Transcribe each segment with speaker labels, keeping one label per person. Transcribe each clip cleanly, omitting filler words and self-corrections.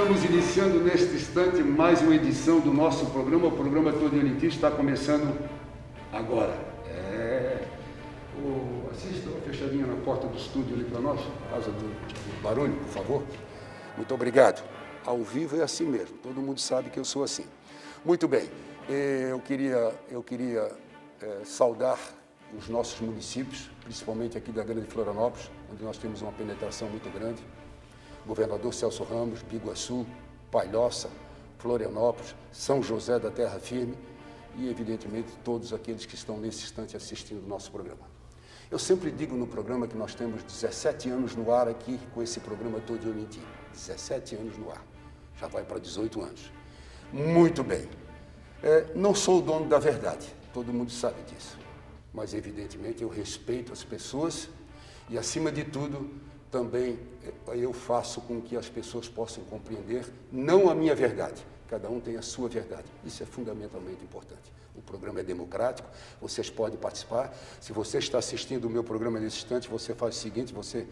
Speaker 1: Estamos iniciando neste instante mais uma edição do nosso programa. O programa Todo Unity está começando agora. Assista uma fechadinha na porta do estúdio ali para nós, por causa do barulho, por favor. Muito obrigado. Ao vivo é assim mesmo, todo mundo sabe que eu sou assim. Muito bem, eu queria saudar os nossos municípios, principalmente aqui da Grande Florianópolis, onde nós temos uma penetração muito grande. Governador Celso Ramos, Biguaçu, Palhoça, Florianópolis, São José da Terra Firme e, evidentemente, todos aqueles que estão nesse instante assistindo o nosso programa. Eu sempre digo no programa que nós temos 17 anos no ar aqui com esse programa Todo Unity. 17 anos no ar. Já vai para 18 anos. Muito bem. Não sou o dono da verdade, todo mundo sabe disso. Mas, evidentemente, eu respeito as pessoas e, acima de tudo, também eu faço com que as pessoas possam compreender, não a minha verdade, cada um tem a sua verdade. Isso é fundamentalmente importante. O programa é democrático, vocês podem participar. Se você está assistindo o meu programa nesse instante, você faz o seguinte, você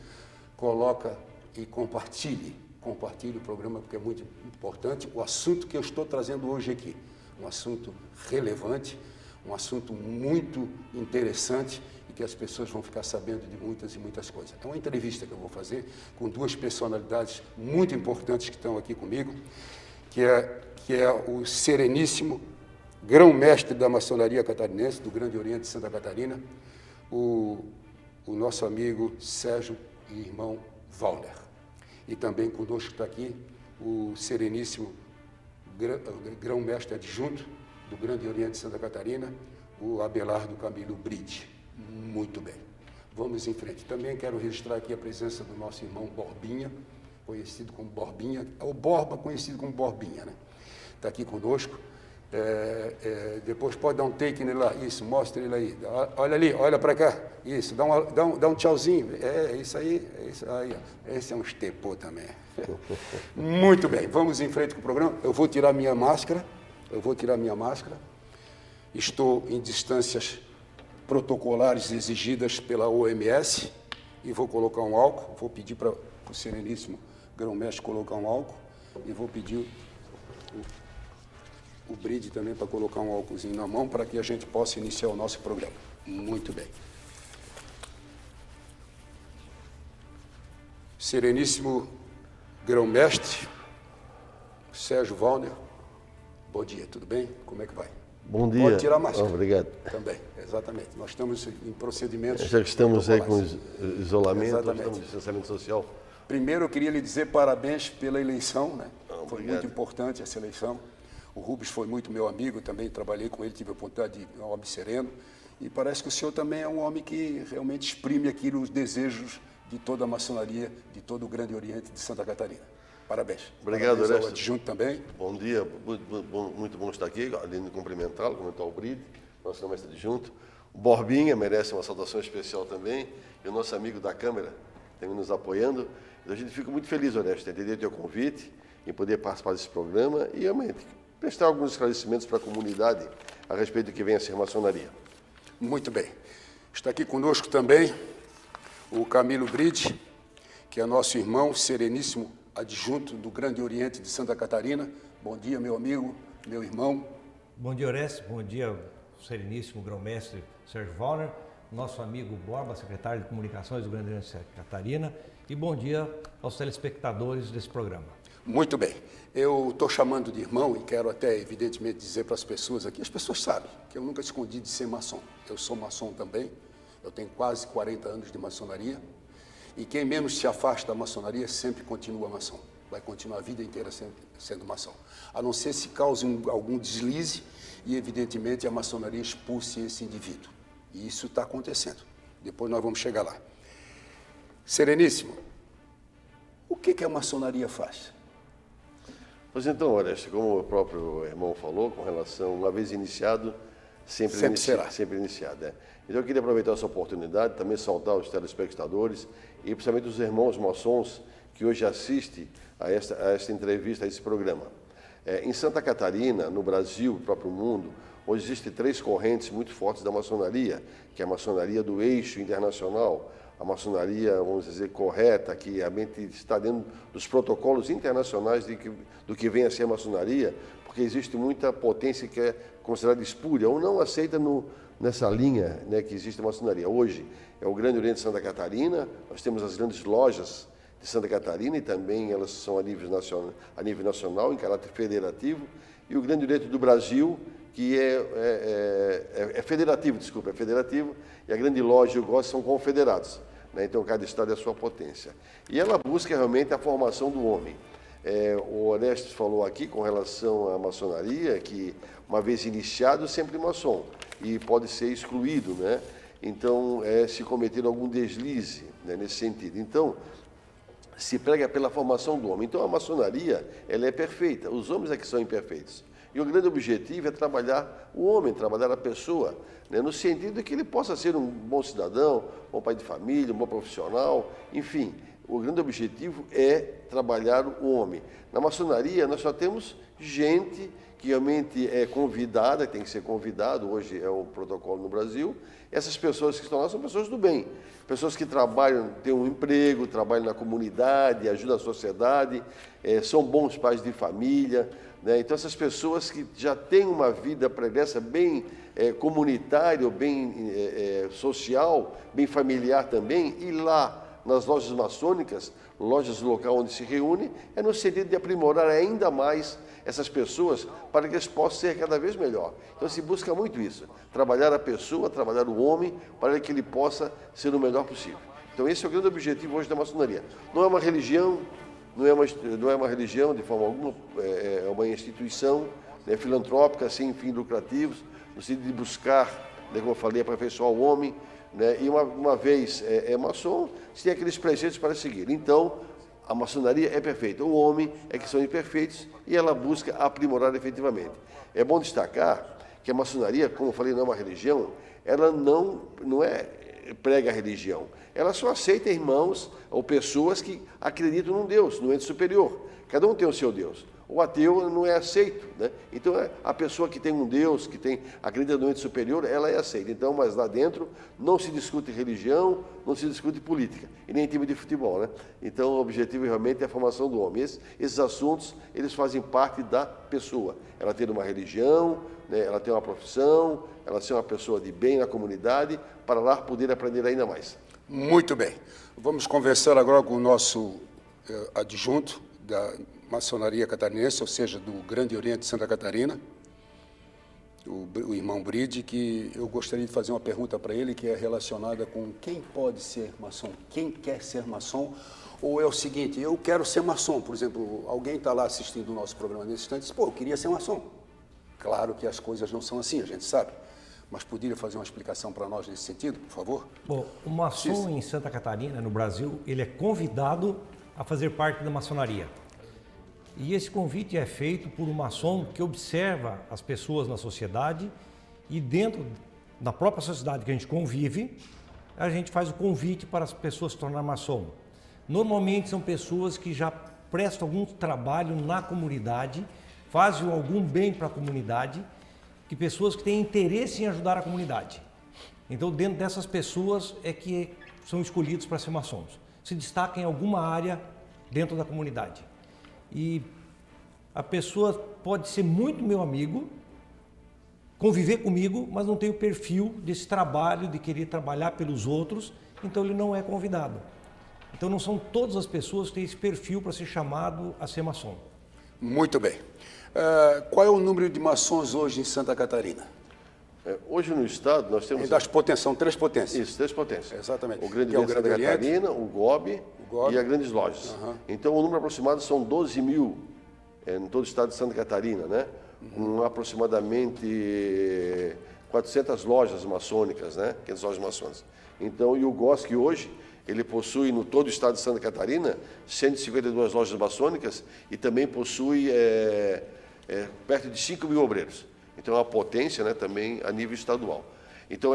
Speaker 1: coloca e compartilhe o programa, porque é muito importante o assunto que eu estou trazendo hoje aqui. Um assunto relevante, um assunto muito interessante, que as pessoas vão ficar sabendo de muitas e muitas coisas. É uma entrevista que eu vou fazer com duas personalidades muito importantes que estão aqui comigo, que é o Sereníssimo Grão-Mestre da Maçonaria Catarinense, do Grande Oriente de Santa Catarina, o nosso amigo Sérgio e irmão Wallner. E também conosco está aqui o Sereníssimo Grão-Mestre Adjunto do Grande Oriente de Santa Catarina, o Abelardo Camilo Bride. Muito bem. Vamos em frente. Também quero registrar aqui a presença do nosso irmão Borbinha, conhecido como Borbinha, o Borba, conhecido como Borbinha, né? Está aqui conosco. Depois pode dar um take nele lá. Isso, mostra ele aí. Olha ali, olha para cá. Isso, dá um tchauzinho. Isso aí. Esse é um estepô também. Muito bem, vamos em frente com o programa. Eu vou tirar minha máscara. Estou em distâncias protocolares exigidas pela OMS e vou colocar um álcool, vou pedir para o Sereníssimo Grão-Mestre colocar um álcool e vou pedir o Bride também para colocar um álcoolzinho na mão para que a gente possa iniciar o nosso programa. Muito bem. Sereníssimo Grão-Mestre Sérgio Wallner, bom dia, tudo bem? Como é que vai?
Speaker 2: Bom dia.
Speaker 1: Pode tirar a máscara.
Speaker 2: Obrigado.
Speaker 1: Também, exatamente. Nós estamos em procedimentos...
Speaker 2: Já que estamos aí com isolamento,
Speaker 1: exatamente.
Speaker 2: estamos em distanciamento social.
Speaker 1: Primeiro, eu queria lhe dizer parabéns pela eleição, né? Foi
Speaker 2: Obrigado.
Speaker 1: muito importante essa eleição. O Rubens foi muito meu amigo, também trabalhei com ele, tive a oportunidade de um homem sereno. E parece que o senhor também é um homem que realmente exprime aqui os desejos de toda a maçonaria, de todo o Grande Oriente de Santa Catarina. Parabéns.
Speaker 2: Obrigado,
Speaker 1: Parabéns ao
Speaker 2: Orestes.
Speaker 1: adjunto também.
Speaker 2: Bom dia, muito bom estar aqui, além de cumprimentá-lo, comentar o Bride, nosso mestre adjunto. O Borbinha merece uma saudação especial também, e o nosso amigo da Câmara, também nos apoiando. Então, a gente fica muito feliz, Orestes, de entender o teu convite, em poder participar desse programa e, realmente, prestar alguns esclarecimentos para a comunidade a respeito do que vem a ser maçonaria.
Speaker 1: Muito bem. Está aqui conosco também o Camilo Bride, que é nosso irmão sereníssimo adjunto do Grande Oriente de Santa Catarina. Bom dia, meu amigo, meu irmão.
Speaker 3: Bom dia, Orestes. Bom dia, Sereníssimo Grão-Mestre Sérgio Wallner, nosso amigo Borba, secretário de Comunicações do Grande Oriente de Santa Catarina. E bom dia aos telespectadores desse programa.
Speaker 1: Muito bem. Eu estou chamando de irmão e quero até, evidentemente, dizer para as pessoas aqui, as pessoas sabem que eu nunca escondi de ser maçom. Eu sou maçom também, eu tenho quase 40 anos de maçonaria. E quem menos se afasta da maçonaria sempre continua maçom. Vai continuar a vida inteira sendo maçom. A não ser se cause algum deslize e, evidentemente, a maçonaria expulse esse indivíduo. E isso está acontecendo. Depois nós vamos chegar lá. Sereníssimo, o que a maçonaria faz?
Speaker 2: Pois então, Orestes, como o próprio irmão falou, com relação, uma vez iniciado, sempre
Speaker 1: será.
Speaker 2: Sempre iniciado, Então, eu queria aproveitar essa oportunidade, também saudar os telespectadores e principalmente os irmãos maçons que hoje assistem a esta entrevista, a esse programa. Em Santa Catarina, no Brasil, no próprio mundo, hoje existem 3 correntes muito fortes da maçonaria, que é a maçonaria do eixo internacional, maçonaria, vamos dizer, correta, que realmente está dentro dos protocolos internacionais do que vem a ser a maçonaria, porque existe muita potência que é considerada espúria ou não aceita nessa linha, né, que existe a maçonaria. Hoje é o Grande Oriente de Santa Catarina, nós temos as grandes lojas de Santa Catarina e também elas são a nível nacional, em caráter federativo, e o Grande Oriente do Brasil, que é federativo, é federativo, e a grande loja e o GOS são confederados, né? Então cada estado é a sua potência. E ela busca realmente a formação do homem. O Orestes falou aqui com relação à maçonaria, que uma vez iniciado, sempre maçom, e pode ser excluído, né? Então, se cometer algum deslize, né, nesse sentido. Então, se prega pela formação do homem. Então, a maçonaria, ela é perfeita, os homens é que são imperfeitos. E o grande objetivo é trabalhar o homem, trabalhar a pessoa, né, no sentido de que ele possa ser um bom cidadão, um bom pai de família, um bom profissional, enfim. O grande objetivo é trabalhar o homem. Na maçonaria, nós só temos gente que realmente é convidada, tem que ser convidado, hoje é o protocolo no Brasil. Essas pessoas que estão lá são pessoas do bem, pessoas que trabalham, têm um emprego, trabalham na comunidade, ajudam a sociedade, são bons pais de família, né? Então, essas pessoas que já têm uma vida pregressa bem comunitária, bem social, bem familiar também, e lá nas lojas maçônicas, lojas local onde se reúne, é no sentido de aprimorar ainda mais essas pessoas para que eles possam ser cada vez melhor. Então se busca muito isso, trabalhar a pessoa, trabalhar o homem, para que ele possa ser o melhor possível. Então esse é o grande objetivo hoje da maçonaria. Não é uma religião, não é uma religião de forma alguma, é uma instituição, né, filantrópica, sem fins lucrativos, no sentido de buscar, né, como eu falei, aperfeiçoar o homem, né, e uma vez maçom, se tem aqueles preceitos para seguir. Então, a maçonaria é perfeita. O homem é que são imperfeitos e ela busca aprimorar efetivamente. É bom destacar que a maçonaria, como eu falei, não é uma religião, ela não prega a religião. Ela só aceita irmãos ou pessoas que acreditam num Deus, num ente superior. Cada um tem o seu Deus. O ateu não é aceito, né? Então, a pessoa que tem um Deus, acredita no ente superior, ela é aceita. Então, mas lá dentro não se discute religião, não se discute política, e nem time de futebol, né? Então, o objetivo realmente é a formação do homem. Esses assuntos, eles fazem parte da pessoa. Ela tem uma religião, né? Ela tem uma profissão, ela ser uma pessoa de bem na comunidade, para lá poder aprender ainda mais.
Speaker 1: Muito bem. Vamos conversar agora com o nosso adjunto da maçonaria catarinense, ou seja, do Grande Oriente de Santa Catarina, o irmão Bride, que eu gostaria de fazer uma pergunta para ele, que é relacionada com quem pode ser maçom, quem quer ser maçom, ou é o seguinte, eu quero ser maçom, por exemplo, alguém está lá assistindo o nosso programa nesse instante e diz, pô, eu queria ser maçom. Claro que as coisas não são assim, a gente sabe, mas poderia fazer uma explicação para nós nesse sentido, por favor?
Speaker 3: Bom, o maçom em Santa Catarina, no Brasil, ele é convidado a fazer parte da maçonaria. E esse convite é feito por um maçom que observa as pessoas na sociedade e dentro da própria sociedade que a gente convive, a gente faz o convite para as pessoas se tornar maçom. Normalmente são pessoas que já prestam algum trabalho na comunidade, fazem algum bem para a comunidade, que pessoas que têm interesse em ajudar a comunidade. Então, dentro dessas pessoas é que são escolhidos para ser maçons. Se destacam em alguma área dentro da comunidade. E a pessoa pode ser muito meu amigo, conviver comigo, mas não tem o perfil desse trabalho, de querer trabalhar pelos outros, então ele não é convidado. Então não são todas as pessoas que têm esse perfil para ser chamado a ser maçom.
Speaker 1: Muito bem. Qual é o número de maçons hoje em Santa Catarina?
Speaker 2: Hoje no estado nós temos...
Speaker 1: Das potências, são 3 potências.
Speaker 2: Isso, 3 potências.
Speaker 1: Exatamente.
Speaker 2: O Grande Oriente de Santa Catarina, o GOB e as grandes lojas. Uhum. Então o número aproximado são 12 mil em todo o estado de Santa Catarina, né? Com aproximadamente 400 lojas maçônicas, né? 500 lojas maçônicas. Então, e o GOSC hoje, ele possui no todo o estado de Santa Catarina 152 lojas maçônicas e também possui perto de 5 mil obreiros. Então, é uma potência, né, também a nível estadual. Então,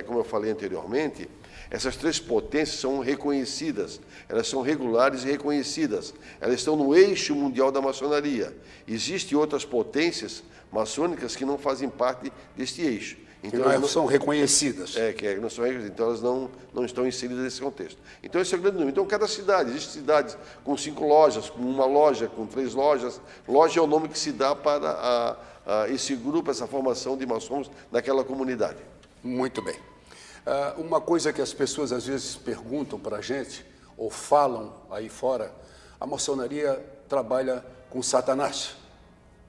Speaker 2: como eu falei anteriormente, essas 3 potências são reconhecidas, elas são regulares e reconhecidas, elas estão no eixo mundial da maçonaria. Existem outras potências maçônicas que não fazem parte deste eixo.
Speaker 1: Então, são reconhecidas.
Speaker 2: Que não são reconhecidas, então elas não estão inseridas nesse contexto. Então esse é o grande número. Então cada cidade, existem cidades com 5 lojas, com 1 loja, com 3 lojas. Loja é o nome que se dá para esse grupo, essa formação de maçons naquela comunidade.
Speaker 1: Muito bem. Uma coisa que as pessoas às vezes perguntam para a gente, ou falam aí fora, a maçonaria trabalha com Satanás.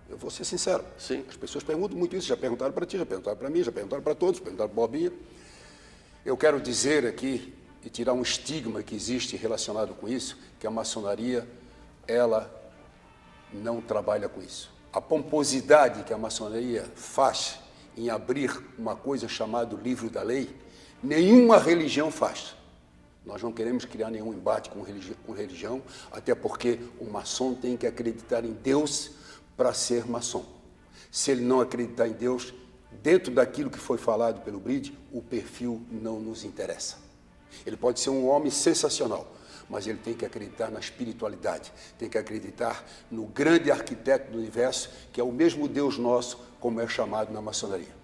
Speaker 1: Eu vou ser sincero.
Speaker 2: Sim.
Speaker 1: As pessoas perguntam muito isso, já perguntaram para ti, já perguntaram para mim, já perguntaram para todos, perguntaram para o Bobinha. Eu quero dizer aqui, e tirar um estigma que existe relacionado com isso, que a maçonaria, ela não trabalha com isso. A pomposidade que a maçonaria faz em abrir uma coisa chamada livro da lei, nenhuma religião faz. Nós não queremos criar nenhum embate com religião, até porque o maçom tem que acreditar em Deus para ser maçom. Se ele não acreditar em Deus, dentro daquilo que foi falado pelo Bride, o perfil não nos interessa. Ele pode ser um homem sensacional, mas ele tem que acreditar na espiritualidade, tem que acreditar no grande arquiteto do universo, que é o mesmo Deus nosso, como é chamado na maçonaria.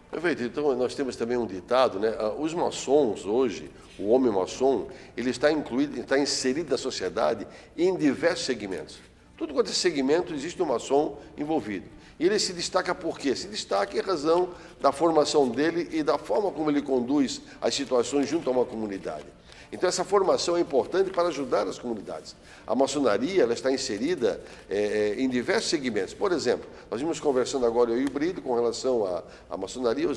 Speaker 2: Perfeito. Então, nós temos também um ditado, né? Os maçons hoje, o homem maçom, ele está inserido na sociedade em diversos segmentos. Tudo quanto é segmento, existe um maçom envolvido. E ele se destaca por quê? Se destaca em razão da formação dele e da forma como ele conduz as situações junto a uma comunidade. Então, essa formação é importante para ajudar as comunidades. A maçonaria ela está inserida em diversos segmentos. Por exemplo, nós vimos conversando agora, eu e o Brito, com relação à maçonaria,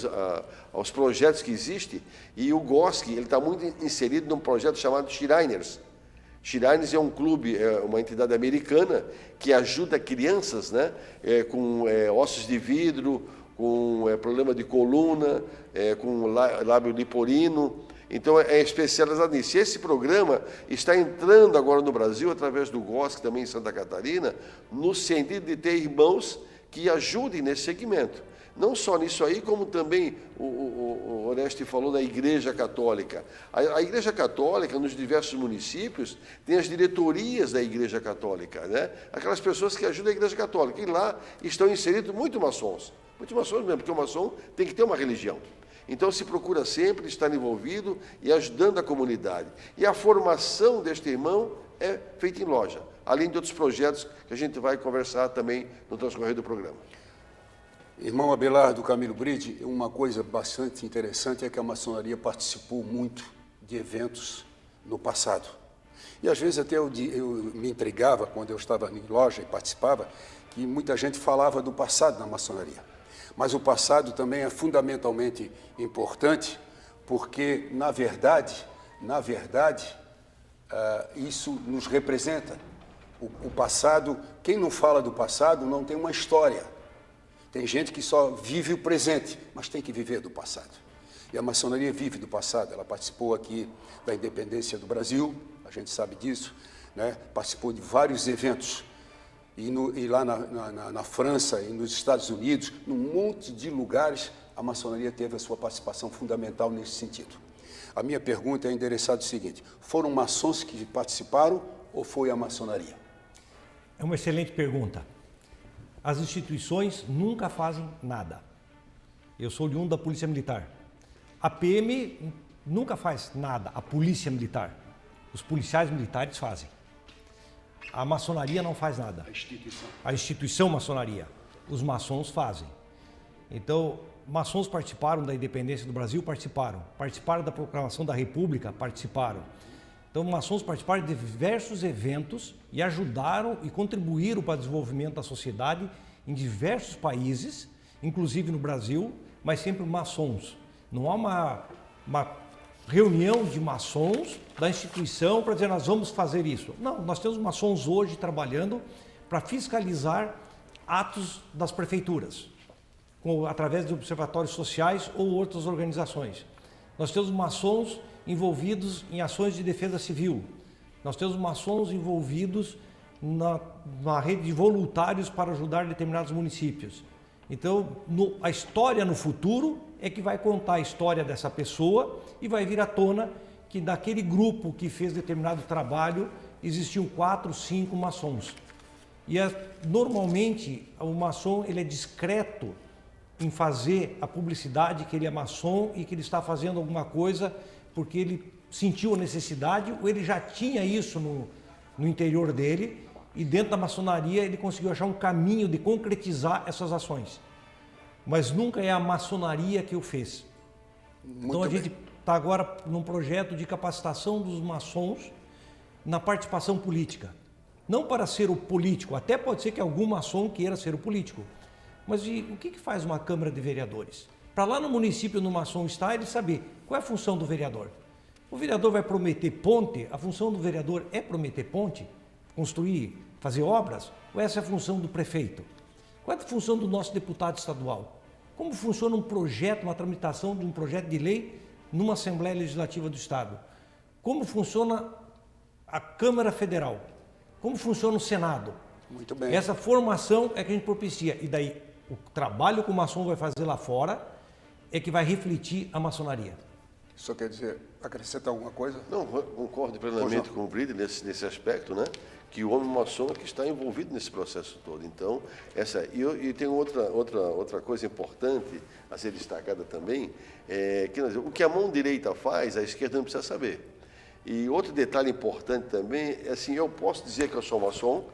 Speaker 2: aos projetos que existem, e o Goski ele está muito inserido num projeto chamado Shriners. Shriners é um clube, uma entidade americana que ajuda crianças, né, com ossos de vidro, com problema de coluna, com lábio liporino. Então, é especializado nisso. E esse programa está entrando agora no Brasil, através do GOSC, também em Santa Catarina, no sentido de ter irmãos que ajudem nesse segmento. Não só nisso aí, como também o Oreste falou da Igreja Católica. A Igreja Católica, nos diversos municípios, tem as diretorias da Igreja Católica, né? Aquelas pessoas que ajudam a Igreja Católica. E lá estão inseridos muitos maçons mesmo, porque o maçom tem que ter uma religião. Então, se procura sempre estar envolvido e ajudando a comunidade. E a formação deste irmão é feita em loja, além de outros projetos que a gente vai conversar também no transcorrer do programa.
Speaker 1: Irmão Abelardo Camilo Bride, uma coisa bastante interessante é que a maçonaria participou muito de eventos no passado. E às vezes até eu me intrigava quando eu estava em loja e participava, que muita gente falava do passado na maçonaria. Mas o passado também é fundamentalmente importante, porque, na verdade, isso nos representa. O passado, quem não fala do passado não tem uma história. Tem gente que só vive o presente, mas tem que viver do passado. E a maçonaria vive do passado. Ela participou aqui da independência do Brasil, a gente sabe disso, né? Participou de vários eventos. E lá na França e nos Estados Unidos, num monte de lugares, a maçonaria teve a sua participação fundamental nesse sentido. A minha pergunta é endereçada ao seguinte: foram maçons que participaram ou foi a maçonaria?
Speaker 3: É uma excelente pergunta. As instituições nunca fazem nada. Eu sou oriundo da Polícia Militar. A PM nunca faz nada, a Polícia Militar. Os policiais militares fazem. A maçonaria não faz nada. A instituição maçonaria. Os maçons fazem. Então, maçons participaram da independência do Brasil? Participaram. Participaram da proclamação da República? Participaram. Então, maçons participaram de diversos eventos e ajudaram e contribuíram para o desenvolvimento da sociedade em diversos países, inclusive no Brasil, mas sempre maçons. Não há uma reunião de maçons da instituição para dizer nós vamos fazer isso. Não, nós temos maçons hoje trabalhando para fiscalizar atos das prefeituras, através de observatórios sociais ou outras organizações. Nós temos maçons envolvidos em ações de defesa civil. Nós temos maçons envolvidos na rede de voluntários para ajudar determinados municípios. Então, a história no futuro é que vai contar a história dessa pessoa e vai vir à tona que daquele grupo que fez determinado trabalho existiam 4, 5 maçons. E normalmente o maçom ele é discreto em fazer a publicidade que ele é maçom e que ele está fazendo alguma coisa porque ele sentiu a necessidade ou ele já tinha isso no interior dele e dentro da maçonaria ele conseguiu achar um caminho de concretizar essas ações. Mas nunca é a maçonaria que o fez. Então a gente está agora num projeto de capacitação dos maçons na participação política. Não para ser o político, até pode ser que algum maçom queira ser o político. Mas o que faz uma Câmara de Vereadores? Para lá no município, no maçom está, ele saber qual é a função do vereador. O vereador vai prometer ponte, a função do vereador é prometer ponte, construir, fazer obras, ou essa é a função do prefeito? Qual é a função do nosso deputado estadual? Como funciona um projeto, uma tramitação de um projeto de lei numa Assembleia Legislativa do Estado? Como funciona a Câmara Federal? Como funciona o Senado?
Speaker 1: Muito bem.
Speaker 3: Essa formação é que a gente propicia. E daí, o trabalho que o maçom vai fazer lá fora é que vai refletir a maçonaria.
Speaker 1: Só quer dizer, acrescentar alguma coisa?
Speaker 2: Não, concordo plenamente com o Bride nesse aspecto, né? Que o homem maçom é que está envolvido nesse processo todo. Então, e tem outra coisa importante a ser destacada também, que o que a mão direita faz, a esquerda não precisa saber. E outro detalhe importante também é assim, eu posso dizer que eu sou maçom,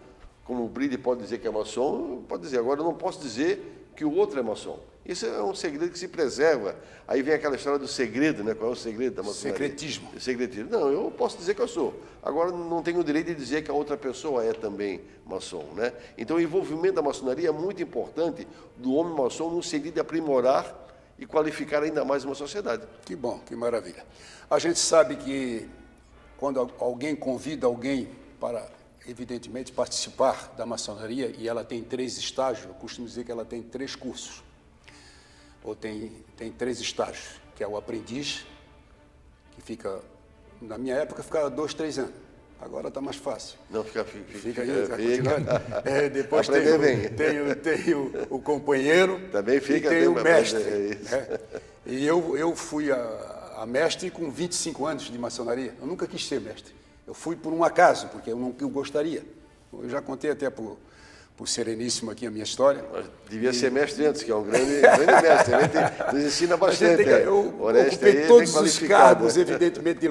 Speaker 2: como o Bride pode dizer que é maçom, pode dizer, agora eu não posso dizer que o outro é maçom. Isso é um segredo que se preserva. Aí vem aquela história do segredo, né? Qual é o segredo da maçonaria?
Speaker 1: Secretismo.
Speaker 2: Secretismo. Não, eu posso dizer que eu sou. Agora, não tenho o direito de dizer que a outra pessoa é também maçom, né? Então, o envolvimento da maçonaria é muito importante do homem maçom no sentido de aprimorar e qualificar ainda mais uma sociedade.
Speaker 1: Que bom, que maravilha. A gente sabe que quando alguém convida alguém para, evidentemente, participar da maçonaria, e ela tem 3 estágios, eu costumo dizer que ela tem 3 cursos, ou tem 3 estágios, que é o aprendiz, que fica, na minha época, ficava 2, 3 anos. Agora está mais fácil.
Speaker 2: Não, fica
Speaker 1: depois tem o companheiro,
Speaker 2: também fica,
Speaker 1: e tem o mestre. E eu fui a mestre com 25 anos de maçonaria. Eu nunca quis ser mestre. Eu fui por um acaso, porque eu não gostaria. Eu já contei até para o Sereníssimo aqui a minha história.
Speaker 2: Mas devia ser mestre antes, que é um grande mestre. Ele nos ensina bastante.
Speaker 1: Eu ocupei todos os cargos, evidentemente,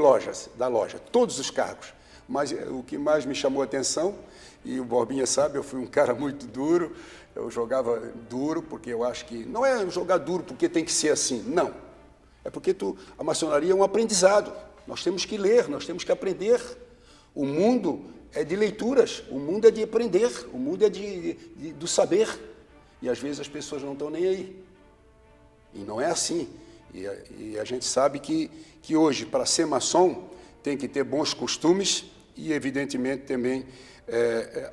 Speaker 1: da loja. Todos os cargos. Mas o que mais me chamou a atenção, e o Borbinha sabe, eu fui um cara muito duro, eu jogava duro, porque eu acho que... Não é jogar duro porque tem que ser assim, não. É porque a maçonaria é um aprendizado. Nós temos que ler, nós temos que aprender. O mundo é de leituras, o mundo é de aprender, o mundo é do saber. E às vezes as pessoas não estão nem aí. E não é assim. E a gente sabe que hoje, para ser maçom, tem que ter bons costumes e, evidentemente, também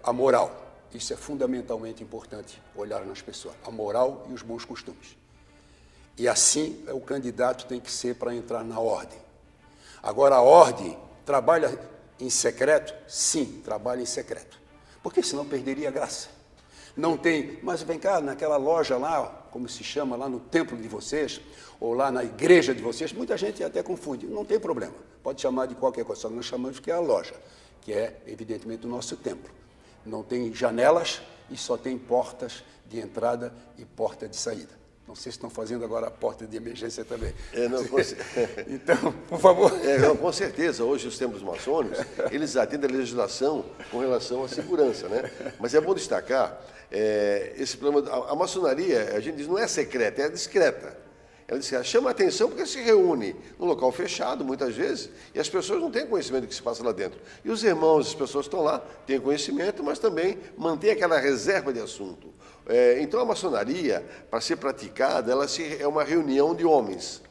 Speaker 1: a moral. Isso é fundamentalmente importante, olhar nas pessoas. A moral e os bons costumes. E assim o candidato tem que ser para entrar na ordem. Agora, a ordem trabalha em secreto? Sim, trabalha em secreto. Porque senão perderia a graça. Não tem, mas vem cá, naquela loja lá, como se chama, lá no templo de vocês, ou lá na igreja de vocês, muita gente até confunde. Não tem problema, pode chamar de qualquer coisa, só nós chamamos que é a loja, que é, evidentemente, o nosso templo. Não tem janelas e só tem portas de entrada e porta de saída. Não sei se estão fazendo agora a porta de emergência também. Então, por favor.
Speaker 2: Com certeza, hoje os templos maçônicos, eles atendem a legislação com relação à segurança, né? Mas é bom destacar, esse problema, a maçonaria, a gente diz, não é secreta, é discreta. Ela chama a atenção porque se reúne no local fechado, muitas vezes, e as pessoas não têm conhecimento do que se passa lá dentro. E os irmãos, as pessoas que estão lá, têm conhecimento, mas também mantêm aquela reserva de assunto. Então, a maçonaria, para ser praticada, é uma reunião de homens.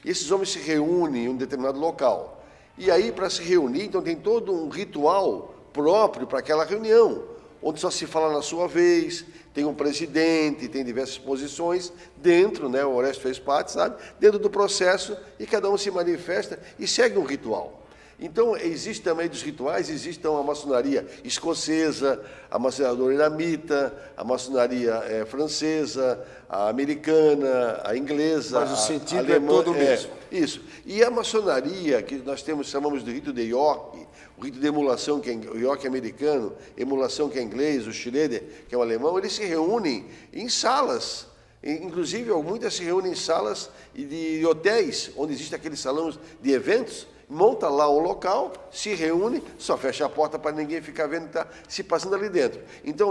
Speaker 2: E esses homens se reúnem em um determinado local. E aí, para se reunir, então, tem todo um ritual próprio para aquela reunião, onde só se fala na sua vez, tem um presidente, tem diversas posições dentro, né, o Orestes fez parte, sabe, dentro do processo, e cada um se manifesta e segue um ritual. Então, existe também dos rituais, existe a maçonaria escocesa, a maçonaria iramita, a maçonaria francesa, a americana, a inglesa,
Speaker 1: mas o sentido
Speaker 2: a alemã,
Speaker 1: é todo o mesmo.
Speaker 2: Isso. E a maçonaria, que nós chamamos de rito de York, o rito de emulação, que é o York americano, emulação que é inglês, o Schroeder, que é o alemão, eles se reúnem em salas Inclusive, muitas se reúnem em salas de hotéis, onde existe aqueles salões de eventos, monta lá um local, se reúne, só fecha a porta para ninguém ficar vendo o que está se passando ali dentro. Então,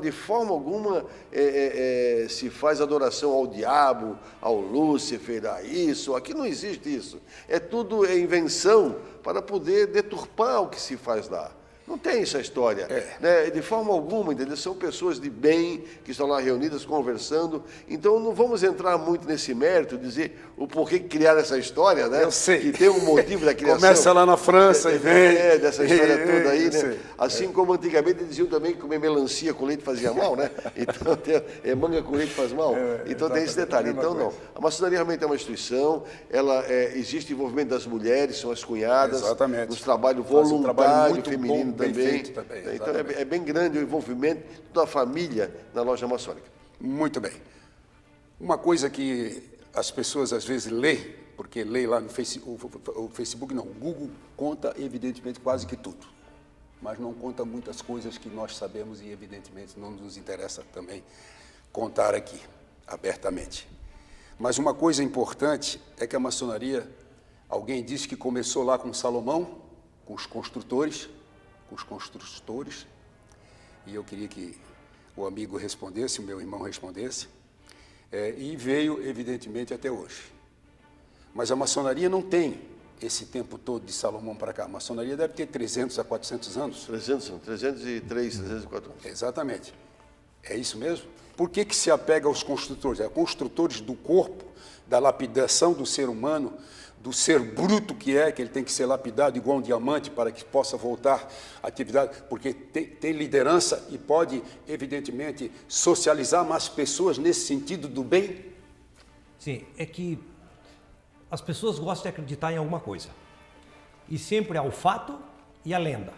Speaker 2: de forma alguma, se faz adoração ao diabo, ao Lúcifer, a isso, aqui não existe isso. É tudo invenção para poder deturpar o que se faz lá. Não tem essa história, né? De forma alguma, entendeu? São pessoas de bem que estão lá reunidas, conversando. Então, não vamos entrar muito nesse mérito, dizer o porquê criar essa história, né?
Speaker 1: Eu sei.
Speaker 2: Que tem um motivo da criação.
Speaker 1: Começa lá na França e vem.
Speaker 2: Dessa história toda aí, né?
Speaker 1: Sei.
Speaker 2: Assim como antigamente diziam também que comer melancia com leite fazia mal, né? Então, manga com leite faz mal. Então, tem esse detalhe. Então, não. A maçonaria realmente é uma instituição, existe envolvimento das mulheres, são as cunhadas,
Speaker 1: exatamente,
Speaker 2: nos trabalhos
Speaker 1: voluntários,
Speaker 2: voluntário, feminino
Speaker 1: bem
Speaker 2: também.
Speaker 1: feito também.
Speaker 2: Então, é bem grande o envolvimento da família na loja maçônica.
Speaker 1: Muito bem. Uma coisa que as pessoas às vezes lê, porque lê lá no o Facebook, não, o Google conta evidentemente quase que tudo, mas não conta muitas coisas que nós sabemos e evidentemente não nos interessa também contar aqui, abertamente. Mas uma coisa importante é que a maçonaria, alguém disse que começou lá com Salomão, com os construtores, e eu queria que o amigo respondesse, o meu irmão respondesse, e veio, evidentemente, até hoje. Mas a maçonaria não tem esse tempo todo de Salomão para cá. A maçonaria deve ter 300 a 400 anos.
Speaker 2: 303, 304 anos.
Speaker 1: Exatamente. É isso mesmo? Por que se apega aos construtores? Construtores do corpo, da lapidação do ser humano, do ser bruto que ele tem que ser lapidado igual um diamante para que possa voltar à atividade, porque tem liderança e pode, evidentemente, socializar mais pessoas nesse sentido do bem?
Speaker 3: Sim, é que as pessoas gostam de acreditar em alguma coisa. E sempre há o fato e a lenda.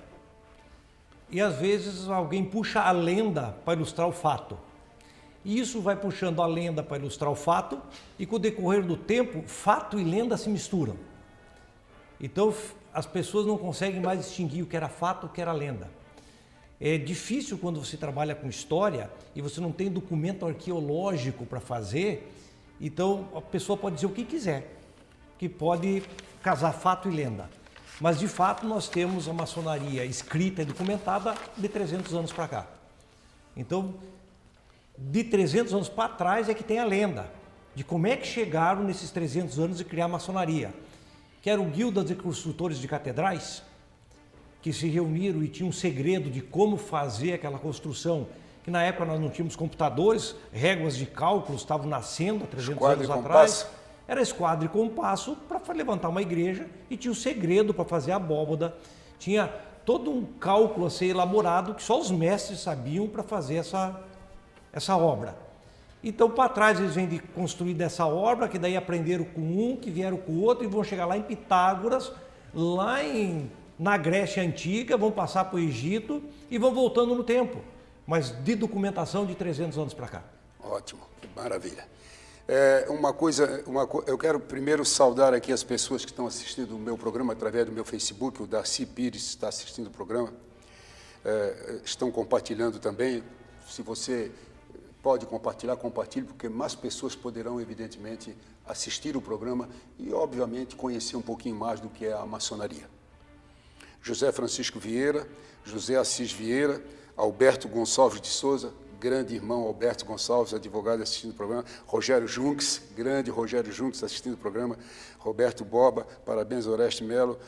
Speaker 3: E às vezes alguém puxa a lenda para ilustrar o fato. E isso vai puxando a lenda para ilustrar o fato, e com o decorrer do tempo, fato e lenda se misturam. Então, as pessoas não conseguem mais distinguir o que era fato e o que era lenda. É difícil quando você trabalha com história e você não tem documento arqueológico para fazer, então a pessoa pode dizer o que quiser, que pode casar fato e lenda. Mas, de fato, nós temos a maçonaria escrita e documentada de 300 anos para cá. Então, de 300 anos para trás é que tem a lenda de como é que chegaram nesses 300 anos de criar a maçonaria. Que era o Guilda de Construtores de Catedrais, que se reuniram e tinham um segredo de como fazer aquela construção, que na época nós não tínhamos computadores, réguas de cálculo estavam nascendo há 300 anos atrás. Era esquadra e compasso para levantar uma igreja, e tinha o segredo para fazer a abóbada, tinha todo um cálculo a ser elaborado que só os mestres sabiam para fazer essa obra. Então, para trás, eles vêm de construir dessa obra, que daí aprenderam com um, que vieram com o outro, e vão chegar lá em Pitágoras, lá na Grécia Antiga, vão passar para o Egito e vão voltando no tempo, mas de documentação de 300 anos para cá.
Speaker 1: Ótimo, que maravilha. Eu quero primeiro saudar aqui as pessoas que estão assistindo o meu programa através do meu Facebook. O Darcy Pires está assistindo o programa, estão compartilhando também. Se você pode compartilhar, compartilhe, porque mais pessoas poderão, evidentemente, assistir o programa e, obviamente, conhecer um pouquinho mais do que é a maçonaria. José Francisco Vieira, José Assis Vieira, Alberto Gonçalves de Souza, grande irmão Alberto Gonçalves, advogado, assistindo o programa, Rogério Junques, grande Rogério Junques, assistindo o programa, Roberto Boba, parabéns, Oreste Melo,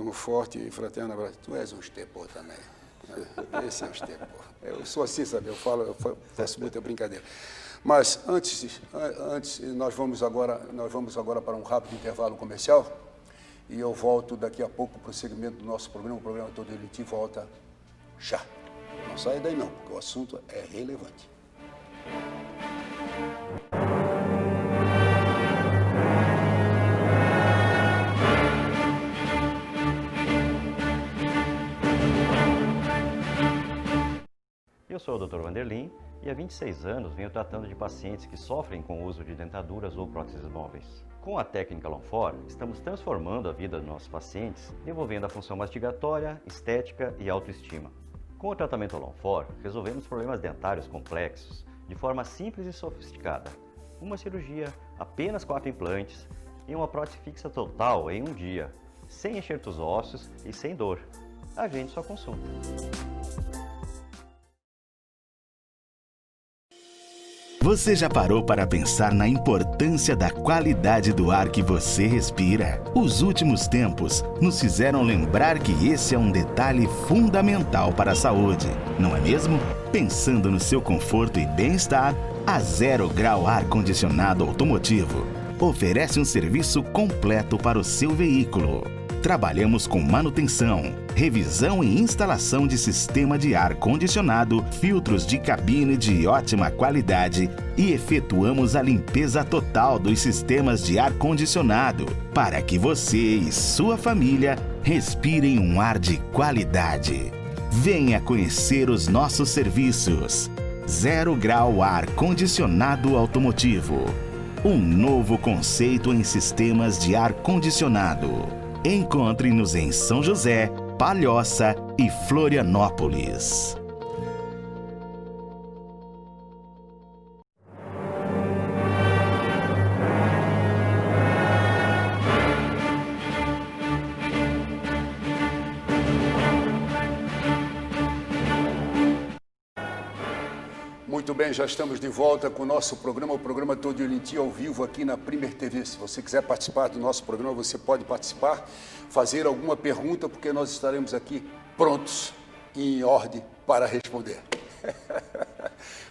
Speaker 1: um forte e fraterno abraço. Tu és um estepô também. Esse é um estepô. Eu sou assim, sabe? Eu faço muita brincadeira. Mas antes nós vamos agora para um rápido intervalo comercial e eu volto daqui a pouco para o segmento do nosso programa. O programa Todo Elite volta já. Não saia daí não, porque o assunto é relevante.
Speaker 4: Eu sou o Dr. Vanderlin e há 26 anos venho tratando de pacientes que sofrem com o uso de dentaduras ou próteses móveis. Com a técnica Longfort, estamos transformando a vida dos nossos pacientes, envolvendo a função mastigatória, estética e autoestima. Com o tratamento Longfort, resolvemos problemas dentários complexos, de forma simples e sofisticada. Uma cirurgia, apenas 4 implantes e uma prótese fixa total em um dia, sem enxertos ósseos e sem dor. Agende sua consulta.
Speaker 5: Você já parou para pensar na importância da qualidade do ar que você respira? Os últimos tempos nos fizeram lembrar que esse é um detalhe fundamental para a saúde, não é mesmo? Pensando no seu conforto e bem-estar, a Zero Grau Ar Condicionado Automotivo oferece um serviço completo para o seu veículo. Trabalhamos com manutenção, revisão e instalação de sistema de ar condicionado, filtros de cabine de ótima qualidade e efetuamos a limpeza total dos sistemas de ar condicionado para que você e sua família respirem um ar de qualidade. Venha conhecer os nossos serviços. Zero Grau Ar Condicionado Automotivo. Um novo conceito em sistemas de ar condicionado. Encontre-nos em São José, Palhoça e Florianópolis.
Speaker 1: Muito bem, já estamos de volta com o nosso programa, o programa Todo Dia em Ti, ao vivo aqui na Premier TV. Se você quiser participar do nosso programa, você pode participar, fazer alguma pergunta, porque nós estaremos aqui prontos e em ordem para responder.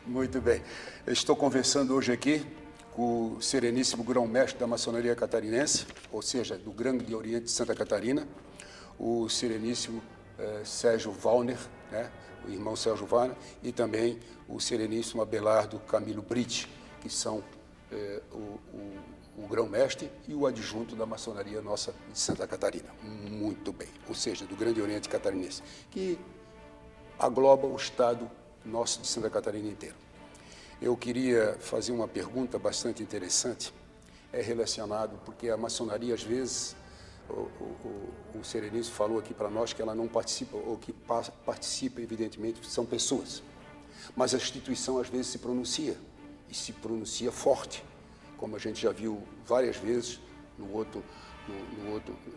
Speaker 1: Muito bem. Eu estou conversando hoje aqui com o Sereníssimo Grão-Mestre da Maçonaria Catarinense, ou seja, do Grande Oriente de Santa Catarina, o Sereníssimo Sérgio Wallner, né? O irmão Sérgio Wallner, e também o Sereníssimo Abelardo Camilo Britt, que são o grão-mestre e o adjunto da maçonaria nossa de Santa Catarina. Muito bem, ou seja, do Grande Oriente Catarinense, que agloba o estado nosso de Santa Catarina inteiro. Eu queria fazer uma pergunta bastante interessante, relacionado, porque a maçonaria, às vezes, o Sereníssimo falou aqui para nós que ela não participa, ou que participa, evidentemente, são pessoas. Mas a instituição, às vezes, se pronuncia, e se pronuncia forte, como a gente já viu várias vezes o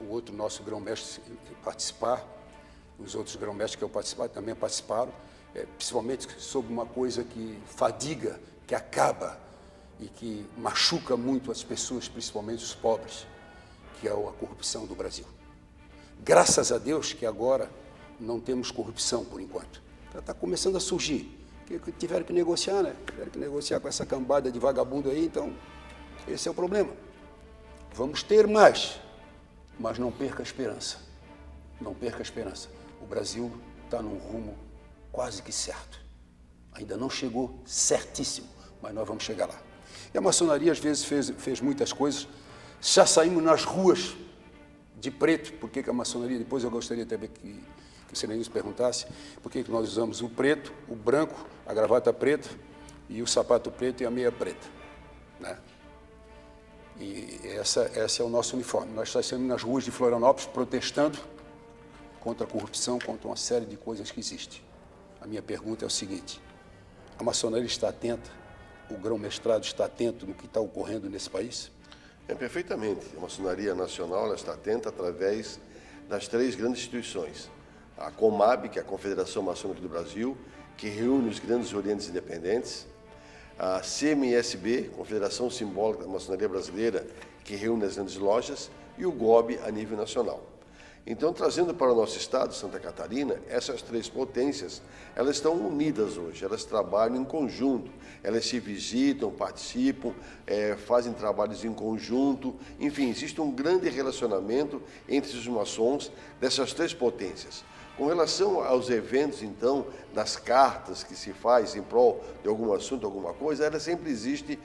Speaker 1: outro nosso grão-mestre participar, os outros grão-mestres que eu participar também participaram, principalmente sobre uma coisa que fadiga, que acaba e que machuca muito as pessoas, principalmente os pobres, que é a corrupção do Brasil. Graças a Deus que agora não temos corrupção por enquanto. Está começando a surgir. Porque tiveram que negociar, né? Tiveram que negociar com essa cambada de vagabundo aí, então esse é o problema. Vamos ter mais, mas não perca a esperança. Não perca a esperança. O Brasil está num rumo quase que certo. Ainda não chegou certíssimo, mas nós vamos chegar lá. E a maçonaria às vezes fez muitas coisas. Já saímos nas ruas de preto. Por que a maçonaria? Depois eu gostaria também que o Sereníssimo perguntasse por que nós usamos o preto, o branco, a gravata preta e o sapato preto e a meia preta, né? E esse é o nosso uniforme. Nós saímos nas ruas de Florianópolis protestando contra a corrupção, contra uma série de coisas que existem. A minha pergunta é o seguinte: a maçonaria está atenta, o grão-mestrado está atento no que está ocorrendo nesse país?
Speaker 2: Perfeitamente. A maçonaria nacional ela está atenta através das 3 grandes instituições. A COMAB, que é a Confederação Maçônica do Brasil, que reúne os grandes orientes independentes. A CMSB, Confederação Simbólica da Maçonaria Brasileira, que reúne as grandes lojas. E o GOB a nível nacional. Então, trazendo para o nosso estado, Santa Catarina, essas 3 potências, elas estão unidas hoje, elas trabalham em conjunto, elas se visitam, participam, fazem trabalhos em conjunto, enfim, existe um grande relacionamento entre os maçons dessas 3 potências. Com relação aos eventos, então, das cartas que se faz em prol de algum assunto, alguma coisa, ela sempre existe,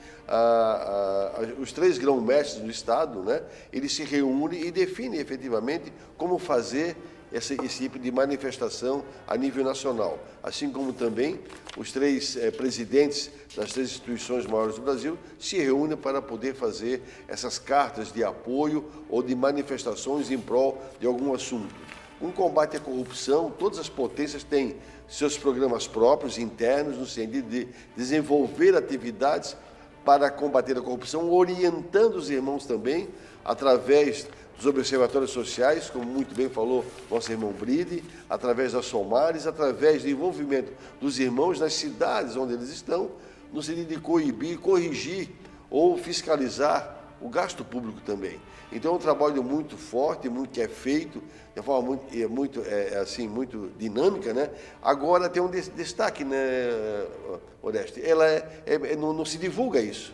Speaker 2: os 3 grão-mestres do Estado, né, eles se reúnem e definem efetivamente como fazer esse tipo de manifestação a nível nacional, assim como também os 3 presidentes das 3 instituições maiores do Brasil se reúnem para poder fazer essas cartas de apoio ou de manifestações em prol de algum assunto. Um combate à corrupção, todas as potências têm seus programas próprios, internos, no sentido de desenvolver atividades para combater a corrupção, orientando os irmãos também, através dos observatórios sociais, como muito bem falou nosso irmão Bride, através das Somares, através do envolvimento dos irmãos nas cidades onde eles estão, no sentido de coibir, corrigir ou fiscalizar o gasto público também. Então é um trabalho muito forte, muito que é feito de uma forma muito dinâmica, né? Agora tem um destaque, né, Oreste? Ela não se divulga isso.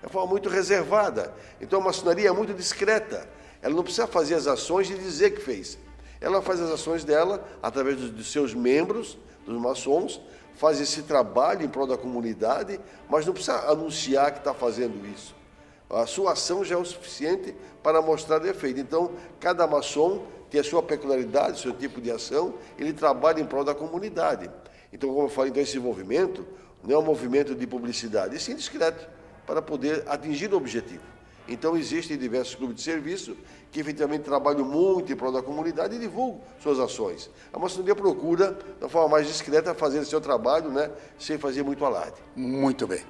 Speaker 2: É uma forma muito reservada. Então a maçonaria é muito discreta. Ela não precisa fazer as ações e dizer que fez. Ela faz as ações dela através dos seus membros, dos maçons, faz esse trabalho em prol da comunidade, mas não precisa anunciar que está fazendo isso. A sua ação já é o suficiente para mostrar efeito. Então, cada maçom tem a sua peculiaridade, o seu tipo de ação, ele trabalha em prol da comunidade. Então, como eu falei, então, esse movimento não é um movimento de publicidade, é sim discreto, para poder atingir o objetivo. Então, existem diversos clubes de serviço que efetivamente trabalham muito em prol da comunidade e divulgam suas ações. A maçonaria procura, da forma mais discreta, fazer o seu trabalho, né, sem fazer muito alarde.
Speaker 1: Muito bem.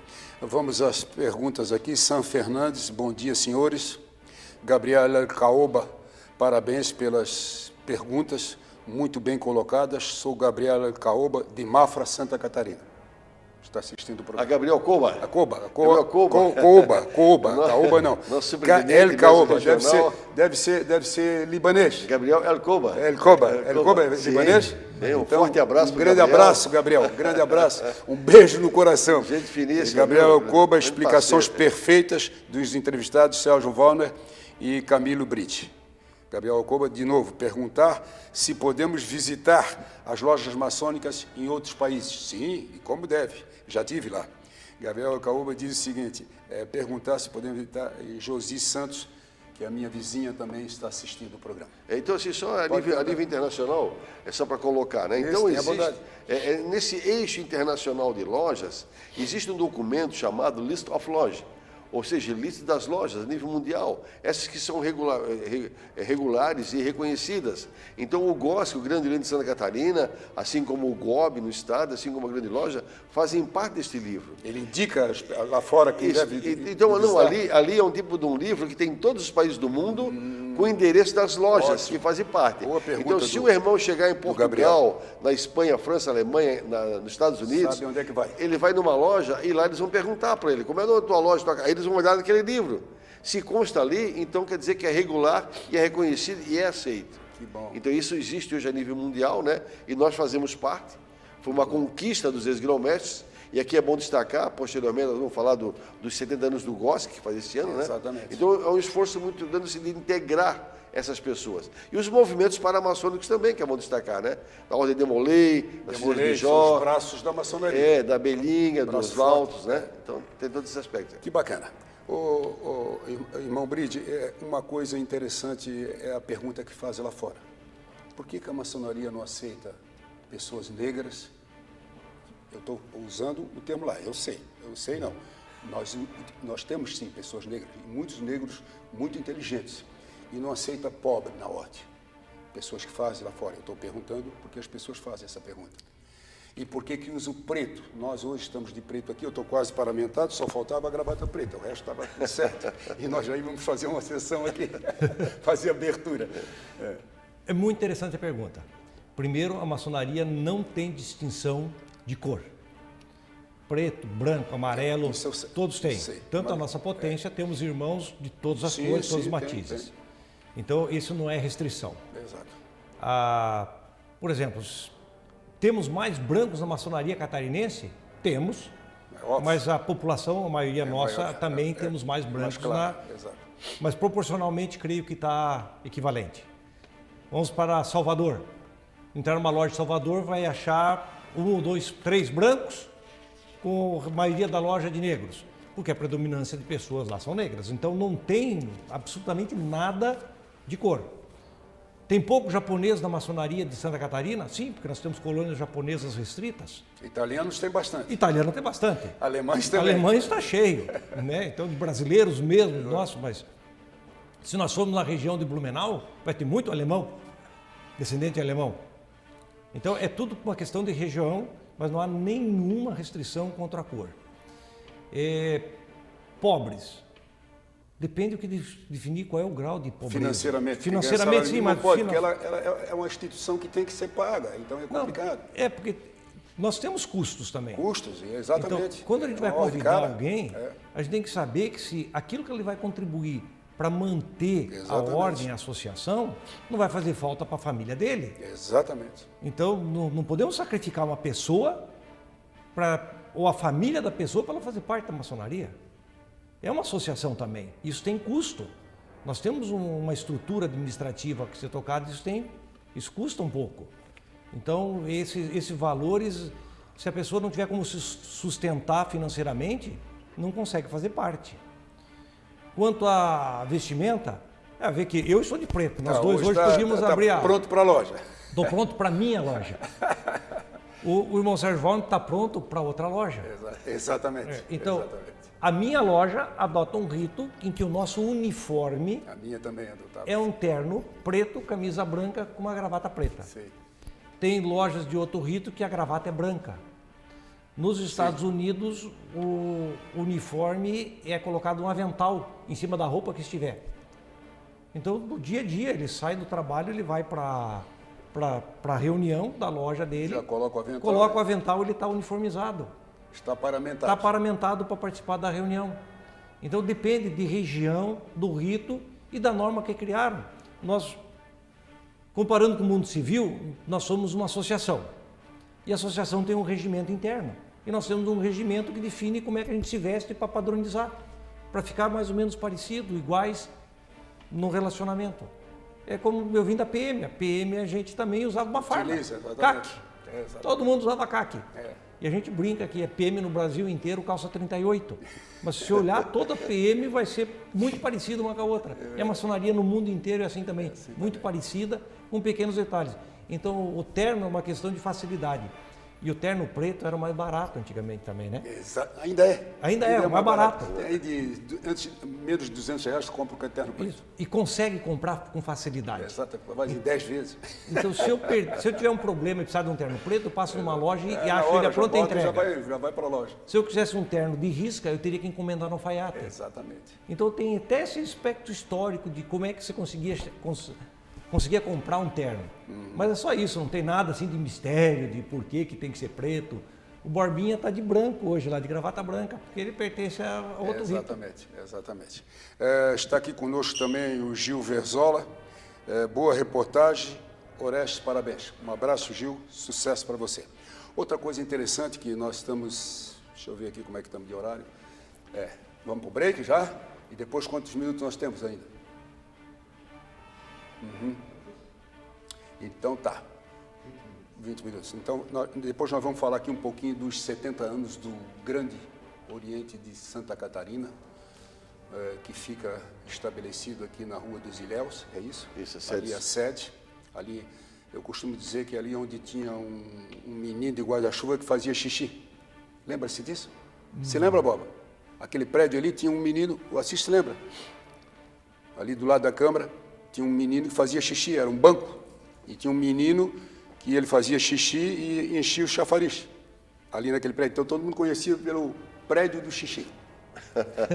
Speaker 1: Vamos às perguntas aqui. Sam Fernandes, bom dia, senhores. Gabriela Caoba, parabéns pelas perguntas, muito bem colocadas. Sou Gabriela Caoba, de Mafra, Santa Catarina. Está assistindo o programa.
Speaker 2: A Gabriel Coba?
Speaker 1: Coba.
Speaker 2: Nosso,
Speaker 1: Caoba não.
Speaker 2: Nosso
Speaker 1: El Caoba, deve ser libanês.
Speaker 2: Gabriel El Coba.
Speaker 1: El Coba é libanês?
Speaker 2: Um forte abraço.
Speaker 1: Um grande abraço, Gabriel. Um grande abraço. Um beijo no coração.
Speaker 2: Gente finíssima.
Speaker 1: Gabriel El Coba, explicações perfeitas dos entrevistados Sérgio Wallner e Camilo Brite. Gabriel Alcoba, de novo, perguntar se podemos visitar as lojas maçônicas em outros países. Sim, e como deve. Já estive lá. Gabriel Alcoba diz o seguinte, perguntar se podemos visitar Josi Santos, que a minha vizinha também está assistindo o programa.
Speaker 2: Então, assim, só a nível internacional, é só para colocar, né? Então, nesse eixo internacional de lojas, existe um documento chamado List of Lodge, ou seja, lista das lojas a nível mundial, essas que são regulares e reconhecidas. Então, o GOSC, o Grande Oriente de Santa Catarina, assim como o GOB no estado, assim como a Grande Loja, fazem parte deste livro.
Speaker 1: Ele indica lá fora quem deve
Speaker 2: Então, não, ali é um tipo de um livro que tem em todos os países do mundo, com o endereço das lojas que fazem parte. Então, se o irmão chegar em Portugal, na Espanha, França, Alemanha, nos Estados Unidos,
Speaker 1: sabe onde é que vai?
Speaker 2: Ele vai numa loja e lá eles vão perguntar para ele, como é a tua loja? Aí eles vão olhar naquele livro. Se consta ali, então quer dizer que é regular e é reconhecido e é aceito.
Speaker 1: Que bom.
Speaker 2: Então isso existe hoje a nível mundial, né? E nós fazemos parte. Foi uma conquista dos ex-grão-mestres. E aqui é bom destacar, posteriormente, nós vamos falar dos 70 anos do GOSC, que faz esse ano, né?
Speaker 1: Exatamente.
Speaker 2: Então é um esforço muito grande de integrar essas pessoas. E os movimentos paramaçônicos também, que é bom destacar, né? Da Ordem de Molay, da Filha de Jó,
Speaker 1: os braços da maçonaria.
Speaker 2: Da Belinha, dos Valtos, né? Então tem todos esses aspectos.
Speaker 1: Que bacana. Irmão Bride, uma coisa interessante é a pergunta que faz lá fora. Por que a maçonaria não aceita pessoas negras? Eu estou usando o termo lá, eu sei não. Nós temos sim pessoas negras, e muitos negros muito inteligentes, e não aceita pobre na ordem. Pessoas que fazem lá fora. Eu estou perguntando porque as pessoas fazem essa pergunta. E por que usa o preto? Nós hoje estamos de preto aqui, eu estou quase paramentado, só faltava a gravata preta, o resto estava tudo certo. E nós já íamos fazer uma sessão aqui, fazer abertura.
Speaker 3: É muito interessante a pergunta. Primeiro, a maçonaria não tem distinção de cor. Preto, branco, amarelo, todos têm. Tanto a nossa potência, temos irmãos de todas as cores, todos os matizes. Tem. Então, isso não é restrição.
Speaker 1: Exato.
Speaker 3: Por exemplo, temos mais brancos na maçonaria catarinense? Temos. Mas a população, a maioria nossa, também temos mais brancos
Speaker 1: Exato.
Speaker 3: Mas proporcionalmente, creio que está equivalente. Vamos para Salvador. Entrar numa loja de Salvador, vai achar 1, 2, 3 brancos, com a maioria da loja de negros, porque a predominância de pessoas lá são negras. Então não tem absolutamente nada de cor. Tem pouco japonês na maçonaria de Santa Catarina? Sim, porque nós temos colônias japonesas restritas.
Speaker 1: Italianos tem bastante.
Speaker 3: Italiano tem bastante.
Speaker 1: Alemães também.
Speaker 3: Alemães está cheio, né? Então, de brasileiros mesmo, mas se nós formos na região de Blumenau, vai ter muito alemão, descendente alemão. Então é tudo uma questão de região, mas não há nenhuma restrição contra a cor. Pobres. Depende do que definir qual é o grau de pobreza.
Speaker 1: Financeiramente.
Speaker 3: Financeiramente, sim, mas...
Speaker 1: Não pode, porque ela é uma instituição que tem que ser paga, então é complicado.
Speaker 3: Não, porque nós temos custos também.
Speaker 1: Custos, exatamente.
Speaker 3: Então, quando a gente vai convidar alguém,
Speaker 1: é.
Speaker 3: a gente tem que saber que se aquilo que ele vai contribuir para manter a ordem, a associação, não vai fazer falta para a família dele.
Speaker 1: Exatamente.
Speaker 3: Então, não podemos sacrificar uma pessoa ou a família da pessoa para ela fazer parte da maçonaria. É uma associação também. Isso tem custo. Nós temos uma estrutura administrativa que ser tocada, isso custa um pouco. Então, esses valores, se a pessoa não tiver como se sustentar financeiramente, não consegue fazer parte. Quanto à vestimenta, ver que eu estou de preto. Nós dois hoje podíamos abrir a...
Speaker 1: pronto para a loja.
Speaker 3: Estou pronto para a minha loja. O irmão Sérgio Valner está pronto para outra loja.
Speaker 1: Exatamente.
Speaker 3: Então,
Speaker 1: exatamente.
Speaker 3: A minha loja adota um rito em que o nosso uniforme
Speaker 1: a minha também adotava.
Speaker 3: É um terno preto, camisa branca com uma gravata preta.
Speaker 1: Sim.
Speaker 3: Tem lojas de outro rito que a gravata é branca. Nos Estados Unidos, o uniforme é colocado um avental em cima da roupa que estiver. Então, no dia a dia, ele sai do trabalho, ele vai para a reunião da loja dele.
Speaker 1: Já coloca o avental.
Speaker 3: Coloca o avental, ele está uniformizado.
Speaker 1: Está paramentado.
Speaker 3: Está paramentado para participar da reunião. Então, depende de região, do rito e da norma que criaram. Nós, comparando com o mundo civil, nós somos uma associação. E a associação tem um regimento interno. E nós temos um regimento que define como é que a gente se veste para padronizar, para ficar mais ou menos parecido, iguais no relacionamento. É como eu vim da PM. A PM a gente também usava uma farda. CAC. Todo mundo usava CAC. E a gente brinca que é PM no Brasil inteiro, calça 38. Mas se olhar, toda PM vai ser muito parecida uma com a outra. E a maçonaria no mundo inteiro é assim também, muito parecida, com pequenos detalhes. Então o terno é uma questão de facilidade. E o terno preto era o mais barato antigamente também, né?
Speaker 1: Ainda é.
Speaker 3: Ainda é o mais barato.
Speaker 1: Antes, menos de R$200 tu compra o terno preto.
Speaker 3: Isso. E consegue comprar com facilidade.
Speaker 1: Exato, vai em 10 vezes.
Speaker 3: Então se eu tiver um problema e precisar de um terno preto, eu passo numa loja e acho ele a pronta entrega.
Speaker 1: Já vai para a loja.
Speaker 3: Se eu quisesse um terno de risca, eu teria que encomendar no alfaiate.
Speaker 1: Exatamente.
Speaker 3: Então tem até esse aspecto histórico de como é que você conseguia comprar um terno. Mas é só isso, não tem nada assim de mistério, de por que tem que ser preto. O Borbinha está de branco hoje, lá de gravata branca, porque ele pertence a outro rito.
Speaker 1: Exatamente. Está aqui conosco também o Gil Verzola. Boa reportagem. Orestes, parabéns. Um abraço, Gil. Sucesso para você. Outra coisa interessante que nós estamos... Deixa eu ver aqui como é que estamos de horário. Vamos para o break já? E depois quantos minutos nós temos ainda? Então tá, 20 minutos. Então, depois nós vamos falar aqui um pouquinho dos 70 anos do Grande Oriente de Santa Catarina, que fica estabelecido aqui na Rua dos Ilhéus, é isso?
Speaker 2: Isso, a sede.
Speaker 1: Ali a sede. Ali, eu costumo dizer que ali onde tinha um menino de guarda-chuva que fazia xixi. Lembra-se disso? Se lembra, Boba? Aquele prédio ali tinha um menino, o Assis se lembra? Ali do lado da Câmara, tinha um menino que fazia xixi, era um banco. E tinha um menino que ele fazia xixi e enchia o chafariz, ali naquele prédio. Então todo mundo conhecia pelo prédio do xixi.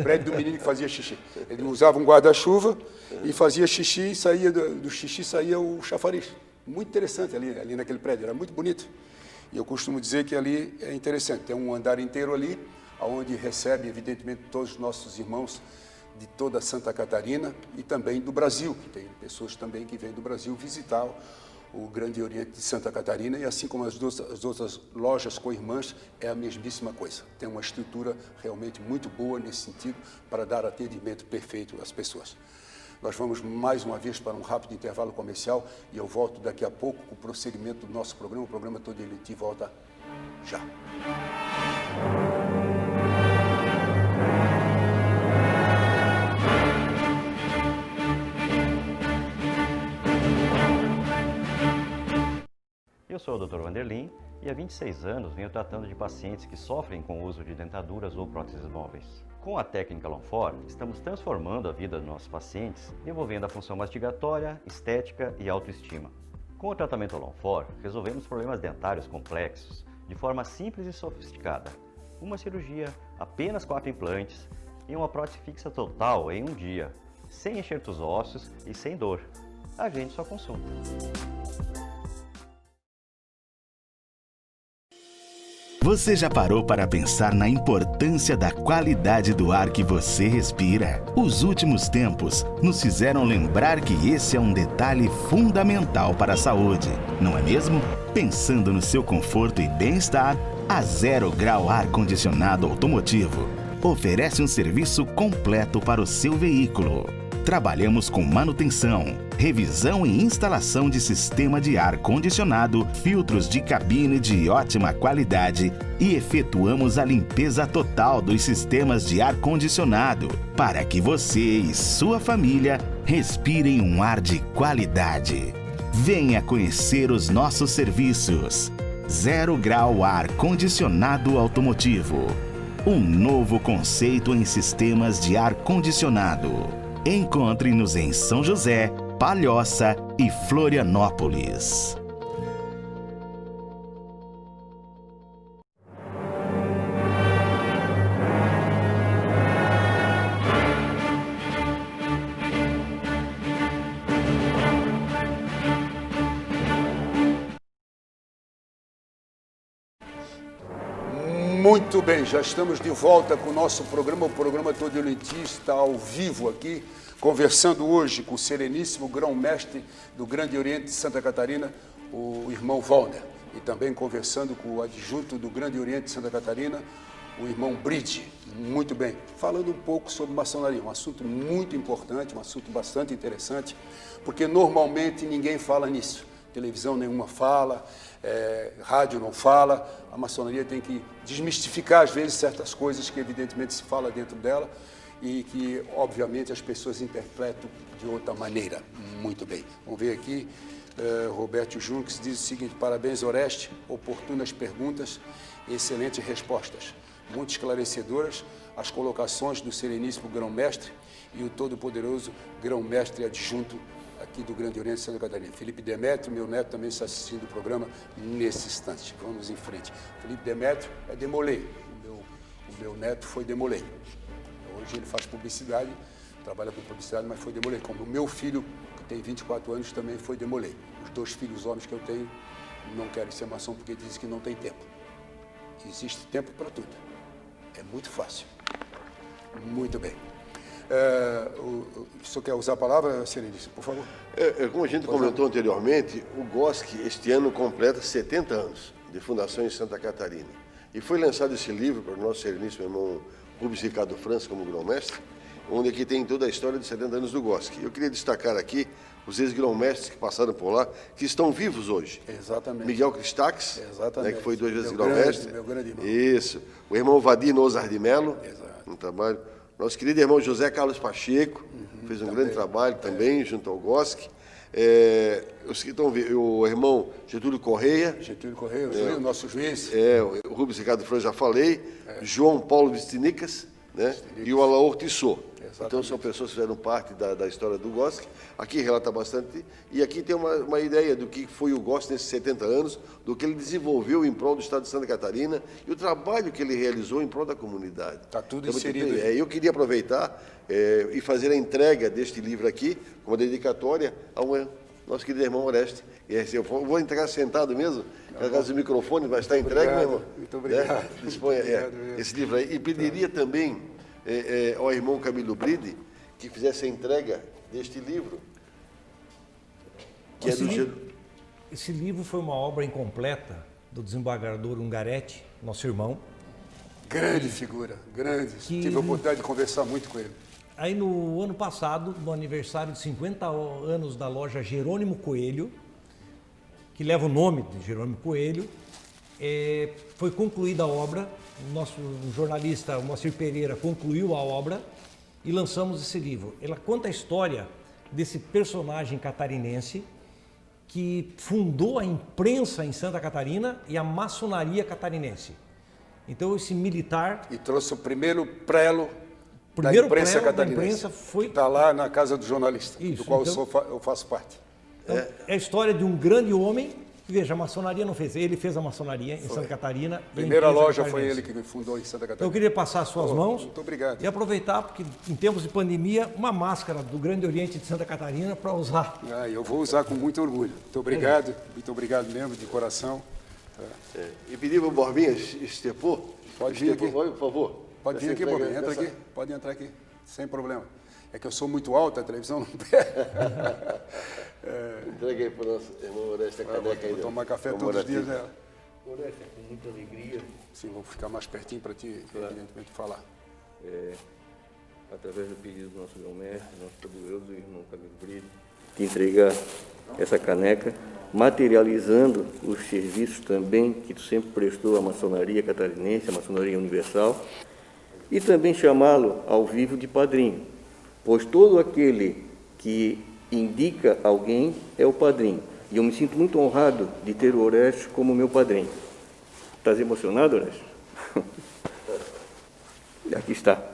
Speaker 1: Prédio do menino que fazia xixi. Ele usava um guarda-chuva e fazia xixi e saía do xixi saía o chafariz. Muito interessante ali naquele prédio, era muito bonito. E eu costumo dizer que ali é interessante. Tem um andar inteiro ali, onde recebe, evidentemente, todos os nossos irmãos de toda Santa Catarina e também do Brasil, que tem pessoas também que vêm do Brasil visitar o Grande Oriente de Santa Catarina, e assim como as outras lojas co-irmãs, é a mesmíssima coisa. Tem uma estrutura realmente muito boa nesse sentido para dar atendimento perfeito às pessoas. Nós vamos mais uma vez para um rápido intervalo comercial e eu volto daqui a pouco com o prosseguimento do nosso programa. O programa Todo Elite volta já.
Speaker 4: Eu sou o Dr. Vanderlin e há 26 anos venho tratando de pacientes que sofrem com o uso de dentaduras ou próteses móveis. Com a técnica Longfort, estamos transformando a vida dos nossos pacientes, envolvendo a função mastigatória, estética e autoestima. Com o tratamento Longfor, resolvemos problemas dentários complexos de forma simples e sofisticada. Uma cirurgia, apenas 4 implantes e uma prótese fixa total em um dia, sem enxertos ósseos e sem dor. Agende sua consulta.
Speaker 5: Você já parou para pensar na importância da qualidade do ar que você respira? Os últimos tempos nos fizeram lembrar que esse é um detalhe fundamental para a saúde, não é mesmo? Pensando no seu conforto e bem-estar, a Zero Grau Ar Condicionado Automotivo oferece um serviço completo para o seu veículo. Trabalhamos com manutenção, revisão e instalação de sistema de ar condicionado, filtros de cabine de ótima qualidade e efetuamos a limpeza total dos sistemas de ar condicionado para que você e sua família respirem um ar de qualidade. Venha conhecer os nossos serviços. Zero Grau Ar Condicionado Automotivo. Um novo conceito em sistemas de ar condicionado. Encontre-nos em São José, Palhoça e Florianópolis.
Speaker 1: Muito bem, já estamos de volta com o nosso programa, o programa Todo Elitista, ao vivo aqui, conversando hoje com o sereníssimo grão-mestre do Grande Oriente de Santa Catarina, o irmão Wallner, e também conversando com o adjunto do Grande Oriente de Santa Catarina, o irmão Bride. Muito bem, falando um pouco sobre maçonaria, um assunto muito importante, um assunto bastante interessante, porque normalmente ninguém fala nisso. Televisão nenhuma fala, rádio não fala, a maçonaria tem que desmistificar às vezes certas coisas que evidentemente se fala dentro dela e que obviamente as pessoas interpretam de outra maneira. Muito bem, vamos ver aqui, Roberto Junques diz o seguinte: parabéns Oreste, oportunas perguntas, excelentes respostas, muito esclarecedoras as colocações do sereníssimo grão-mestre e o todo-poderoso grão-mestre adjunto aqui do Grande Oriente de Santa Catarina. Felipe Demétrio, meu neto, também está assistindo o programa nesse instante. Vamos em frente. Felipe Demétrio é Demolay. O meu neto foi Demolay. Hoje ele faz publicidade, trabalha com publicidade, mas foi Demolay. Como o meu filho, que tem 24 anos, também foi Demolay. Os 2 filhos homens que eu tenho não querem ser maçom porque dizem que não tem tempo. Existe tempo para tudo. É muito fácil. Muito bem. O senhor quer usar a palavra, Sereníssimo, por favor?
Speaker 2: Como a gente comentou anteriormente, o GOSC este ano completa 70 anos de fundação em Santa Catarina. E foi lançado esse livro para o nosso sereníssimo irmão Rubens Ricardo França como grão-mestre, onde aqui tem toda a história dos 70 anos do GOSC. Eu queria destacar aqui os ex-grão-mestres que passaram por lá, que estão vivos hoje.
Speaker 1: Exatamente.
Speaker 2: Miguel Cristax, né, que foi 2 vezes grão-mestre.
Speaker 1: Meu grande irmão.
Speaker 2: Isso. O irmão Vadir Nozar de Melo,
Speaker 1: Exato.
Speaker 2: um trabalho. Nosso querido irmão José Carlos Pacheco, fez um grande trabalho também, junto ao GOSC. Os que estão vendo, o irmão Getúlio Correia.
Speaker 1: Getúlio Correia, o nosso juiz.
Speaker 2: O Rubens Ricardo França, já falei. João Paulo Vistinicas, né? E o Alaor Tissot. Então são pessoas que fizeram parte da história do GOSC. Aqui relata bastante. E aqui tem uma ideia do que foi o GOSC nesses 70 anos, do que ele desenvolveu em prol do Estado de Santa Catarina e o trabalho que ele realizou em prol da comunidade.
Speaker 1: Está tudo
Speaker 2: então,
Speaker 1: inserido.
Speaker 2: Eu queria aproveitar e fazer a entrega deste livro aqui, como dedicatória ao nosso querido irmão Oreste. Eu vou entregar sentado mesmo, caso o microfone vai estar entregue, meu irmão.
Speaker 1: Muito obrigado.
Speaker 2: Disponha esse livro aí. E pediria também ao irmão Camilo Bride que fizesse a entrega deste livro, que
Speaker 3: Esse livro foi uma obra incompleta do desembargador Ungaretti, nosso irmão.
Speaker 1: Grande figura, grande. Tive a oportunidade de conversar muito com ele.
Speaker 3: Aí no ano passado, no aniversário de 50 anos da loja Jerônimo Coelho, que leva o nome de Jerônimo Coelho, foi concluída a obra. O nosso jornalista, o Moacir Pereira, concluiu a obra e lançamos esse livro. Ela conta a história desse personagem catarinense que fundou a imprensa em Santa Catarina e a maçonaria catarinense. Então esse militar...
Speaker 1: E trouxe o primeiro prelo da imprensa catarinense.
Speaker 3: Foi...
Speaker 1: Está lá na Casa do Jornalista,
Speaker 3: Isso,
Speaker 1: do qual
Speaker 3: então,
Speaker 1: eu faço parte.
Speaker 3: É a história de um grande homem. Veja, a maçonaria não fez. Ele fez a maçonaria em Santa Catarina.
Speaker 1: A primeira loja foi ele que fundou em Santa Catarina.
Speaker 3: Eu queria passar as suas mãos.
Speaker 1: Muito obrigado.
Speaker 3: E aproveitar, porque em tempos de pandemia, uma máscara do Grande Oriente de Santa Catarina para usar.
Speaker 1: Eu vou usar com muito orgulho. Muito obrigado mesmo, de coração.
Speaker 2: E pedir para o Borbinha estepor.
Speaker 1: Pode vir aqui.
Speaker 2: Por favor.
Speaker 1: Pode vir aqui, Borbinha. Entra aqui. Pode entrar aqui, sem problema. É que eu sou muito alto, a televisão não pega.
Speaker 2: Entrega aí para o nosso irmão Oreste, caneca aí.
Speaker 1: Vou tomar café todos os dias nela.
Speaker 6: Oreste, com muita alegria.
Speaker 1: Sim, vou ficar mais pertinho para ti, evidentemente, falar.
Speaker 6: Através do pedido do nosso grão-mestre, nosso poderoso irmão Camilo Brito, que entrega essa caneca, materializando os serviços também que tu sempre prestou à maçonaria catarinense, à maçonaria universal, e também chamá-lo ao vivo de padrinho, pois todo aquele que indica alguém é o padrinho. E eu me sinto muito honrado de ter o Oreste como meu padrinho. Estás emocionado, Oreste? Aqui está. Tá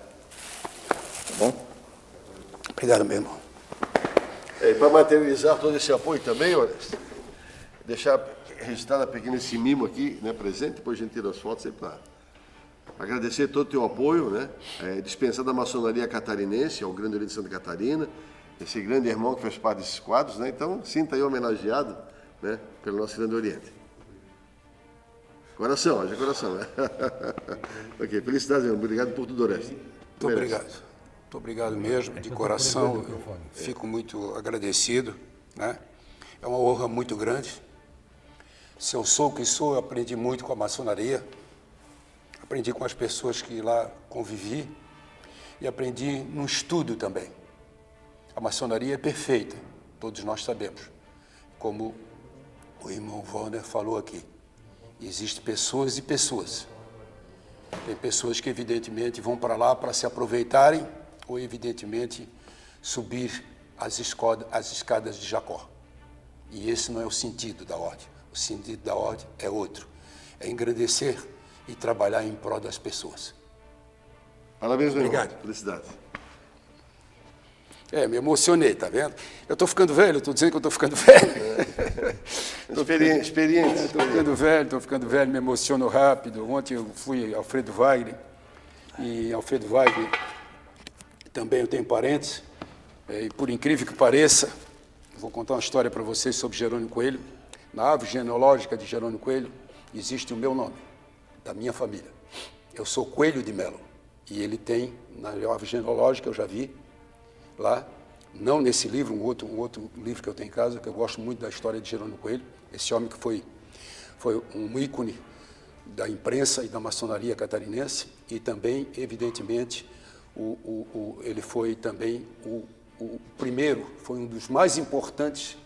Speaker 6: bom?
Speaker 1: Obrigado, meu irmão.
Speaker 2: Para materializar todo esse apoio também, Oreste, deixar registrado pequeno esse mimo aqui, né, presente, depois a gente tira as fotos aí para agradecer todo o teu apoio, né, dispensar da maçonaria catarinense, ao Grande Oriente de Santa Catarina, esse grande irmão que faz parte desses quadros, né, então sinta aí homenageado, né, pelo nosso Grande Oriente. Coração, haja coração, né? Ok, felicidades, irmão. Obrigado por tudo, Oreste.
Speaker 1: Muito obrigado. Muito obrigado mesmo, de coração. Eu fico muito agradecido, né? É uma honra muito grande. Se eu sou o que sou, eu aprendi muito com a maçonaria, aprendi com as pessoas que lá convivi e aprendi no estudo também. A maçonaria é perfeita, todos nós sabemos, como o irmão Wallner falou aqui. Existem pessoas e pessoas. Tem pessoas que, evidentemente, vão para lá para se aproveitarem ou, evidentemente, subir as escadas de Jacó. E esse não é o sentido da ordem. O sentido da ordem é outro. É engrandecer e trabalhar em prol das pessoas.
Speaker 2: Parabéns, meu irmão.
Speaker 1: Obrigado.
Speaker 2: Felicidades.
Speaker 1: Me emocionei, tá vendo? Eu estou ficando velho, estou dizendo que eu estou ficando velho.
Speaker 2: Experiente.
Speaker 1: Estou ficando velho, me emociono rápido. Ontem eu fui Alfredo Wagner, e Alfredo Wagner também eu tenho parentes, e por incrível que pareça, vou contar uma história para vocês sobre Jerônimo Coelho. Na árvore genealógica de Jerônimo Coelho existe o meu nome, da minha família. Eu sou Coelho de Melo, e ele tem, na árvore genealógica, eu já vi, lá, não nesse livro, um outro livro que eu tenho em casa, que eu gosto muito da história de Jerônimo Coelho, esse homem que foi um ícone da imprensa e da maçonaria catarinense, e também, evidentemente, ele foi também o primeiro, foi um dos mais importantes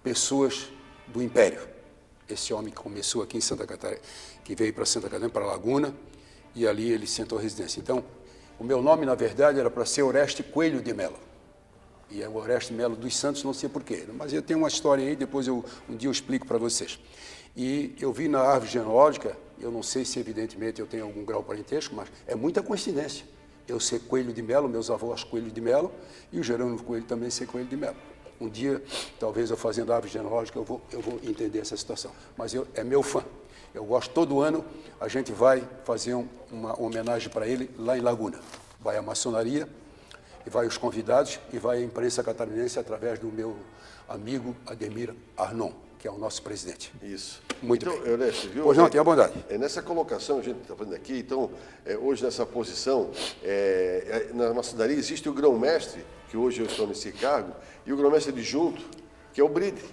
Speaker 1: pessoas do Império. Esse homem que começou aqui em Santa Catarina, que veio para Santa Catarina, para Laguna, e ali ele sentou residência. Então, o meu nome, na verdade, era para ser Oreste Coelho de Melo. E é o Oreste Melo dos Santos, não sei porquê. Mas eu tenho uma história aí, depois um dia eu explico para vocês. E eu vi na árvore genealógica, eu não sei se evidentemente eu tenho algum grau parentesco, mas é muita coincidência. Eu ser Coelho de Melo, meus avós Coelho de Melo, e o Jerônimo Coelho também ser Coelho de Melo. Um dia, talvez eu fazendo a árvore genealógica, eu vou entender essa situação. Mas é meu fã. Eu gosto, todo ano a gente vai fazer uma homenagem para ele lá em Laguna. Vai a maçonaria, e vai os convidados, e vai a imprensa catarinense através do meu amigo Ademir Arnon, que é o nosso presidente.
Speaker 2: Isso.
Speaker 1: Muito
Speaker 2: então,
Speaker 1: bem.
Speaker 2: Oreste, viu?
Speaker 1: Pois não, tenha bondade.
Speaker 2: Nessa colocação, a gente está fazendo aqui, então, hoje nessa posição, na maçonaria existe o grão-mestre, que hoje eu estou nesse cargo, e o grão-mestre adjunto, que é o Bride.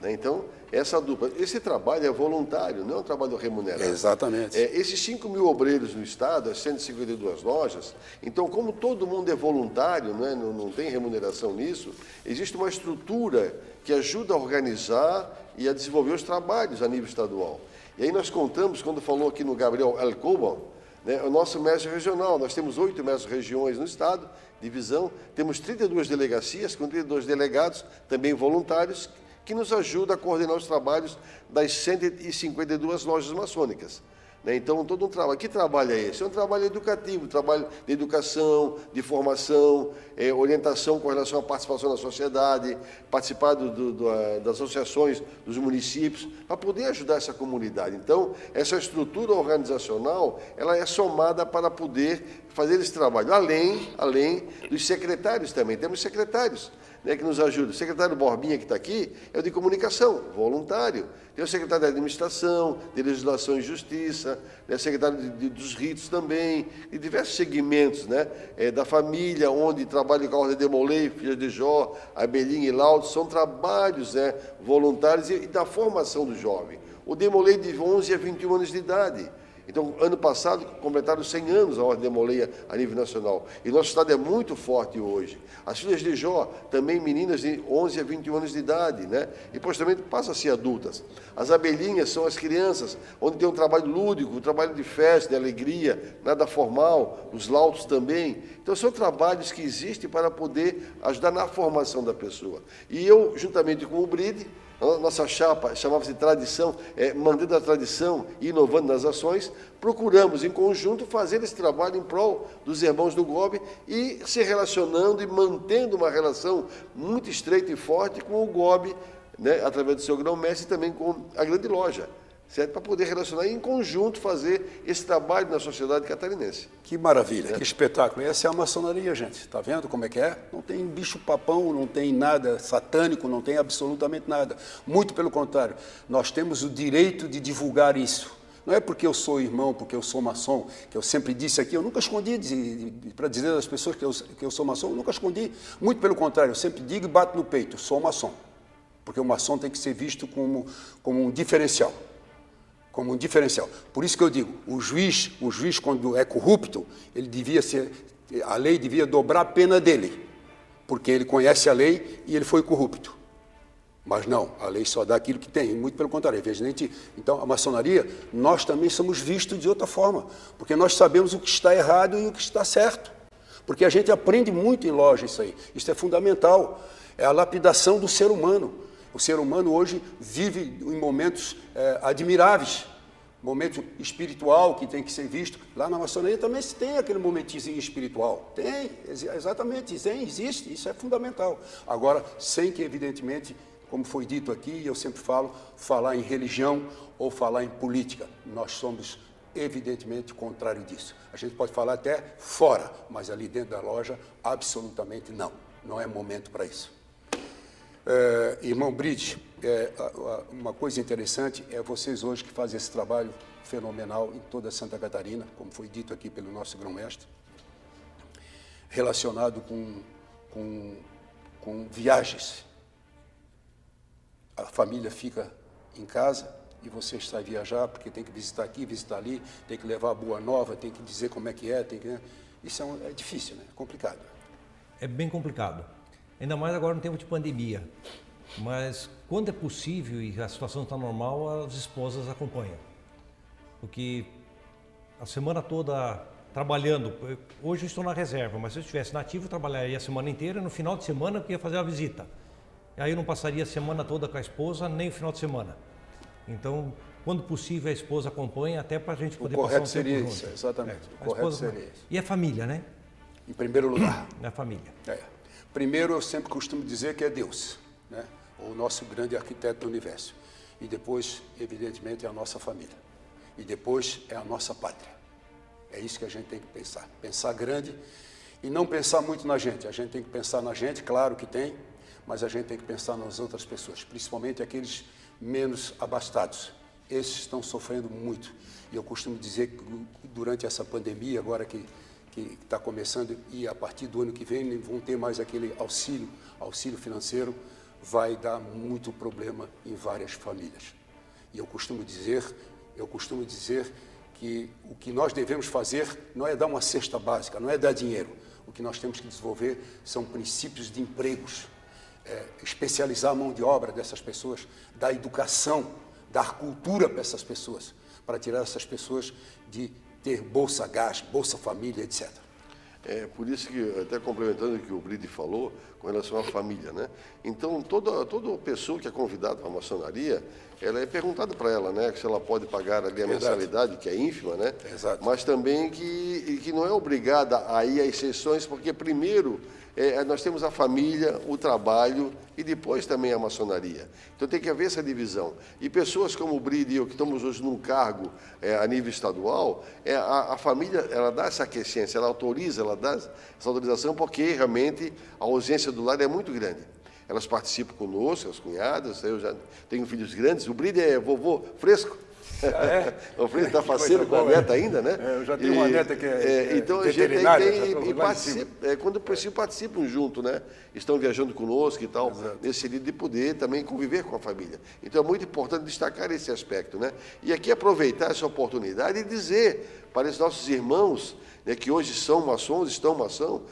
Speaker 2: Né? Então, essa dupla. Esse trabalho é voluntário, não é um trabalho remunerado.
Speaker 1: Exatamente.
Speaker 2: Esses 5 mil obreiros no Estado, as 152 lojas, então, como todo mundo é voluntário, não tem remuneração nisso, existe uma estrutura que ajuda a organizar e a desenvolver os trabalhos a nível estadual. E aí nós contamos, quando falou aqui no Gabriel Alcoban, né, o nosso mestre regional, nós temos 8 mestres regiões no Estado, divisão, temos 32 delegacias, com 32 delegados, também voluntários, que nos ajuda a coordenar os trabalhos das 152 lojas maçônicas. né? Então, todo um trabalho. Que trabalho é esse? É um trabalho educativo, trabalho de educação, de formação, orientação com relação à participação na sociedade, participar das associações dos municípios, para poder ajudar essa comunidade. Então, essa estrutura organizacional, ela é somada para poder fazer esse trabalho, além dos secretários também. Temos secretários, né, que nos ajudam. O secretário Borbinha, que está aqui, é o de comunicação, voluntário. Tem o secretário de administração, de legislação e justiça, né, secretário dos ritos também, de diversos segmentos, né, da família, onde trabalha com a Ordem de Demolei, Filha de Jó, Abelinha e Laudo, são trabalhos, né, voluntários e da formação do jovem. O Demolei de 11 a 21 anos de idade. Então, ano passado, completaram 100 anos a Ordem de Demolei a nível nacional. E nosso estado é muito forte hoje. As Filhas de Jó, também meninas de 11 a 21 anos de idade, né? E posteriormente passam a ser adultas. As abelhinhas são as crianças, onde tem um trabalho lúdico, um trabalho de festa, de alegria, nada formal, os lautos também. Então, são trabalhos que existem para poder ajudar na formação da pessoa. E eu, juntamente com o BRID, nossa chapa chamava-se Tradição, mantendo a tradição e inovando nas ações, procuramos, em conjunto, fazer esse trabalho em prol dos irmãos do GOB e se relacionando e mantendo uma relação muito estreita e forte com o GOB, né, através do seu grão-mestre e também com a grande loja, certo? Para poder relacionar e, em conjunto, fazer esse trabalho na sociedade catarinense.
Speaker 1: Que maravilha, que espetáculo. Essa é a maçonaria, gente. Está vendo como é que é? Não tem bicho-papão, não tem nada satânico, não tem absolutamente nada. Muito pelo contrário, nós temos o direito de divulgar isso. Não é porque eu sou irmão, porque eu sou maçom, que eu sempre disse aqui, eu nunca escondi, para dizer às pessoas que eu sou maçom, eu nunca escondi. Muito pelo contrário, eu sempre digo e bato no peito, sou maçom. Porque o maçom tem que ser visto como um diferencial. Como um diferencial. Por isso que eu digo, o juiz quando é corrupto, a lei devia dobrar a pena dele, porque ele conhece a lei e ele foi corrupto. Mas não, a lei só dá aquilo que tem, muito pelo contrário. Então, a maçonaria, nós também somos vistos de outra forma, porque nós sabemos o que está errado e o que está certo. Porque a gente aprende muito em loja isso aí. Isso é fundamental. É a lapidação do ser humano. O ser humano hoje vive em momentos admiráveis, momento espiritual que tem que ser visto. Lá na maçonaria também se tem aquele momentinho espiritual. Tem, exatamente, existe, isso é fundamental. Agora, sem que, evidentemente, como foi dito aqui, eu sempre falo, falar em religião ou falar em política. Nós somos, evidentemente, o contrário disso. A gente pode falar até fora, mas ali dentro da loja, absolutamente não. Não é momento para isso. Irmão Bride, uma coisa interessante é vocês hoje que fazem esse trabalho fenomenal em toda Santa Catarina, como foi dito aqui pelo nosso grão-mestre, relacionado com viagens. A família fica em casa e você sai viajar porque tem que visitar aqui, visitar ali, tem que levar a boa nova, tem que dizer como é que é, isso é difícil, né? É complicado.
Speaker 3: É bem complicado. Ainda mais agora no tempo de pandemia. Mas quando é possível e a situação está normal, as esposas acompanham. Porque a semana toda trabalhando, hoje eu estou na reserva, mas se eu estivesse nativo, eu trabalharia a semana inteira, no final de semana eu ia fazer a visita. E aí eu não passaria a semana toda com a esposa, nem o final de semana. Então, quando possível, a esposa acompanha, até para a gente poder passar um tempo junto. O correto seria isso,
Speaker 1: exatamente. O correto seria isso.
Speaker 3: E a família, né?
Speaker 1: Em primeiro lugar.
Speaker 3: A família.
Speaker 1: Primeiro, eu sempre costumo dizer que é Deus, né? O nosso grande arquiteto do universo. E depois, evidentemente, é a nossa família. E depois é a nossa pátria. É isso que a gente tem que pensar. Pensar grande e não pensar muito na gente. A gente tem que pensar na gente, claro que tem, mas a gente tem que pensar nas outras pessoas, principalmente aqueles menos abastados. Esses estão sofrendo muito. E eu costumo dizer que durante essa pandemia, agora que está começando, e a partir do ano que vem vão ter mais aquele auxílio financeiro, vai dar muito problema em várias famílias. E eu costumo dizer que o que nós devemos fazer não é dar uma cesta básica, não é dar dinheiro. O que nós temos que desenvolver são princípios de empregos, especializar a mão de obra dessas pessoas, dar educação, dar cultura para essas pessoas, para tirar essas pessoas de ter Bolsa Gás, Bolsa Família, etc.
Speaker 2: Por isso que, até complementando o que o Bride falou, com relação à família, né? Então, toda pessoa que é convidada para a maçonaria, ela é perguntado para ela, né, se ela pode pagar ali a mensalidade, que é ínfima, né?
Speaker 1: Exato.
Speaker 2: Mas também que não é obrigada a ir às sessões, porque primeiro nós temos a família, o trabalho e depois também a maçonaria. Então tem que haver essa divisão. E pessoas como o Bride e eu, que estamos hoje num cargo a nível estadual, a família ela dá essa aquiescência, ela autoriza, ela dá essa autorização, porque realmente a ausência do lar é muito grande. Elas participam conosco, as cunhadas, eu já tenho filhos grandes, o Bride é vovô fresco. O Frei está faceiro com a neta ainda, né?
Speaker 1: Eu já tenho uma neta que é
Speaker 2: então a gente tem e participa, quando possível participam junto, né? Estão viajando conosco e tal, nesse sentido de poder também conviver com a família. Então é muito importante destacar esse aspecto, né? E aqui aproveitar essa oportunidade e dizer para os nossos irmãos, né, que hoje são maçons, estão maçons,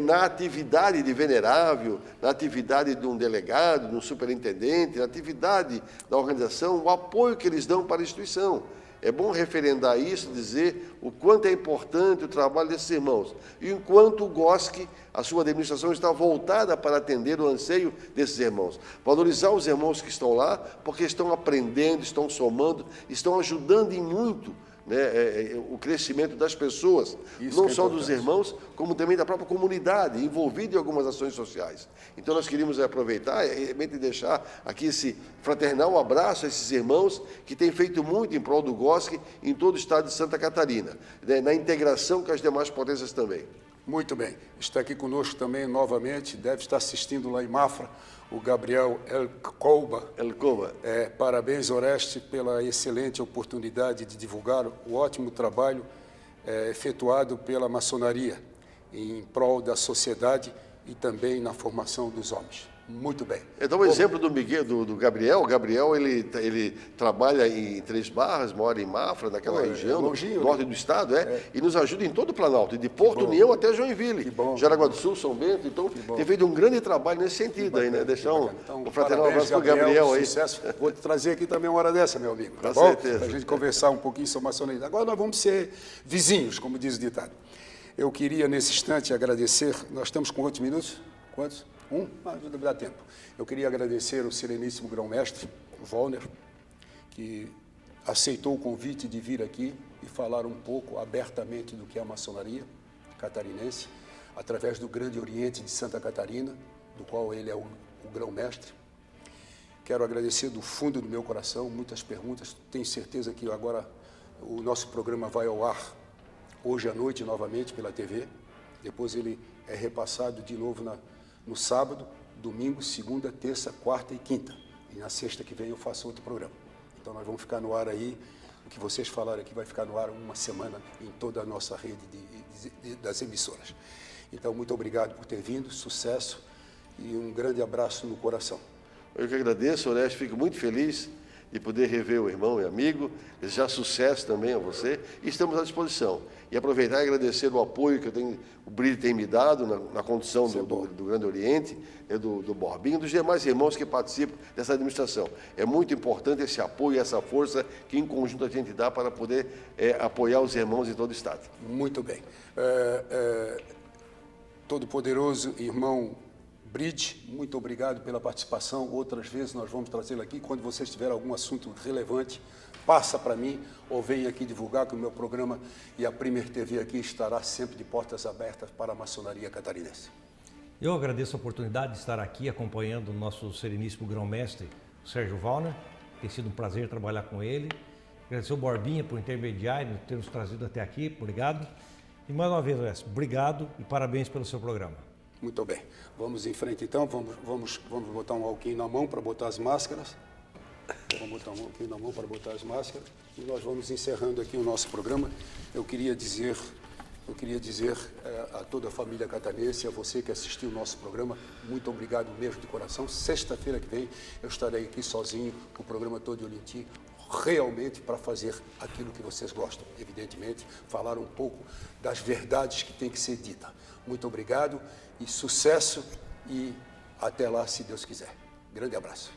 Speaker 2: na atividade de venerável, na atividade de um delegado, de um superintendente, na atividade da organização, o apoio que eles dão para a instituição. É bom referendar isso, dizer o quanto é importante o trabalho desses irmãos. E enquanto o GOSC, a sua administração, está voltada para atender o anseio desses irmãos. Valorizar os irmãos que estão lá, porque estão aprendendo, estão somando, estão ajudando em muito, né, o crescimento das pessoas, não só dos irmãos, como também da própria comunidade, envolvida em algumas ações sociais. Então, nós queríamos aproveitar e realmente deixar aqui esse fraternal abraço a esses irmãos que têm feito muito em prol do GOSC em todo o estado de Santa Catarina, né, na integração com as demais potências também.
Speaker 1: Muito bem. Está aqui conosco também, novamente, deve estar assistindo lá em Mafra, o Gabriel Elcoba. Parabéns, Oreste, pela excelente oportunidade de divulgar o ótimo trabalho efetuado pela maçonaria em prol da sociedade e também na formação dos homens. Muito bem.
Speaker 2: Então, o exemplo do Miguel, do Gabriel. O Gabriel, ele trabalha em Três Barras, mora em Mafra, naquela região, no norte do estado, e nos ajuda em todo o Planalto, de Porto União até Joinville, Jaraguá do Sul, São Bento. Então, tem feito um grande trabalho nesse sentido aí, né? Deixar um fraternal abraço para o Gabriel aí.
Speaker 1: Sucesso. Vou te trazer aqui também uma hora dessa, meu amigo. Tá
Speaker 2: bom?
Speaker 1: Para a gente conversar um pouquinho sobre maçonaria. Agora nós vamos ser vizinhos, como diz o ditado. Eu queria, nesse instante, agradecer. Nós estamos com quantos minutos? Quantos? Mas não dá tempo. Eu queria agradecer ao Sereníssimo Grão-Mestre, Wallner, que aceitou o convite de vir aqui e falar um pouco abertamente do que é a maçonaria catarinense, através do Grande Oriente de Santa Catarina, do qual ele é o Grão-Mestre. Quero agradecer do fundo do meu coração, muitas perguntas. Tenho certeza que agora o nosso programa vai ao ar hoje à noite novamente pela TV. Depois ele é repassado de novo no sábado, domingo, segunda, terça, quarta e quinta. E na sexta que vem eu faço outro programa. Então nós vamos ficar no ar aí, o que vocês falaram aqui vai ficar no ar uma semana em toda a nossa rede das emissoras. Então, muito obrigado por ter vindo, sucesso e um grande abraço no coração.
Speaker 2: Eu que agradeço, Oreste, fico muito feliz de poder rever o irmão e amigo, desejar sucesso também a você, e estamos à disposição. E aproveitar e agradecer o apoio que o Bride tem me dado na condução do Grande Oriente, do Borbinho, dos demais irmãos que participam dessa administração. É muito importante esse apoio e essa força que em conjunto a gente dá para poder apoiar os irmãos em todo o estado.
Speaker 1: Muito bem. Todo-poderoso irmão Bride, muito obrigado pela participação. Outras vezes nós vamos trazê-lo aqui. Quando vocês tiverem algum assunto relevante, passa para mim ou venha aqui divulgar que o meu programa e a Premier TV aqui estará sempre de portas abertas para a maçonaria catarinense.
Speaker 3: Eu agradeço a oportunidade de estar aqui acompanhando o nosso Sereníssimo Grão-Mestre, Sérgio Wallner. Tem sido um prazer trabalhar com ele. Agradecer o Borbinha por intermediar e ter nos trazido até aqui. Obrigado. E mais uma vez, Wes, obrigado e parabéns pelo seu programa.
Speaker 1: Muito bem. Vamos em frente, então. Vamos botar um alquinho na mão para botar as máscaras. Vamos botar um alquinho na mão para botar as máscaras. E nós vamos encerrando aqui o nosso programa. Eu queria dizer a toda a família catarinense, a você que assistiu o nosso programa, muito obrigado mesmo de coração. Sexta-feira que vem eu estarei aqui sozinho, com o programa todo de Olinti, realmente para fazer aquilo que vocês gostam. Evidentemente, falar um pouco das verdades que tem que ser dita. Muito obrigado e sucesso e até lá, se Deus quiser. Grande abraço.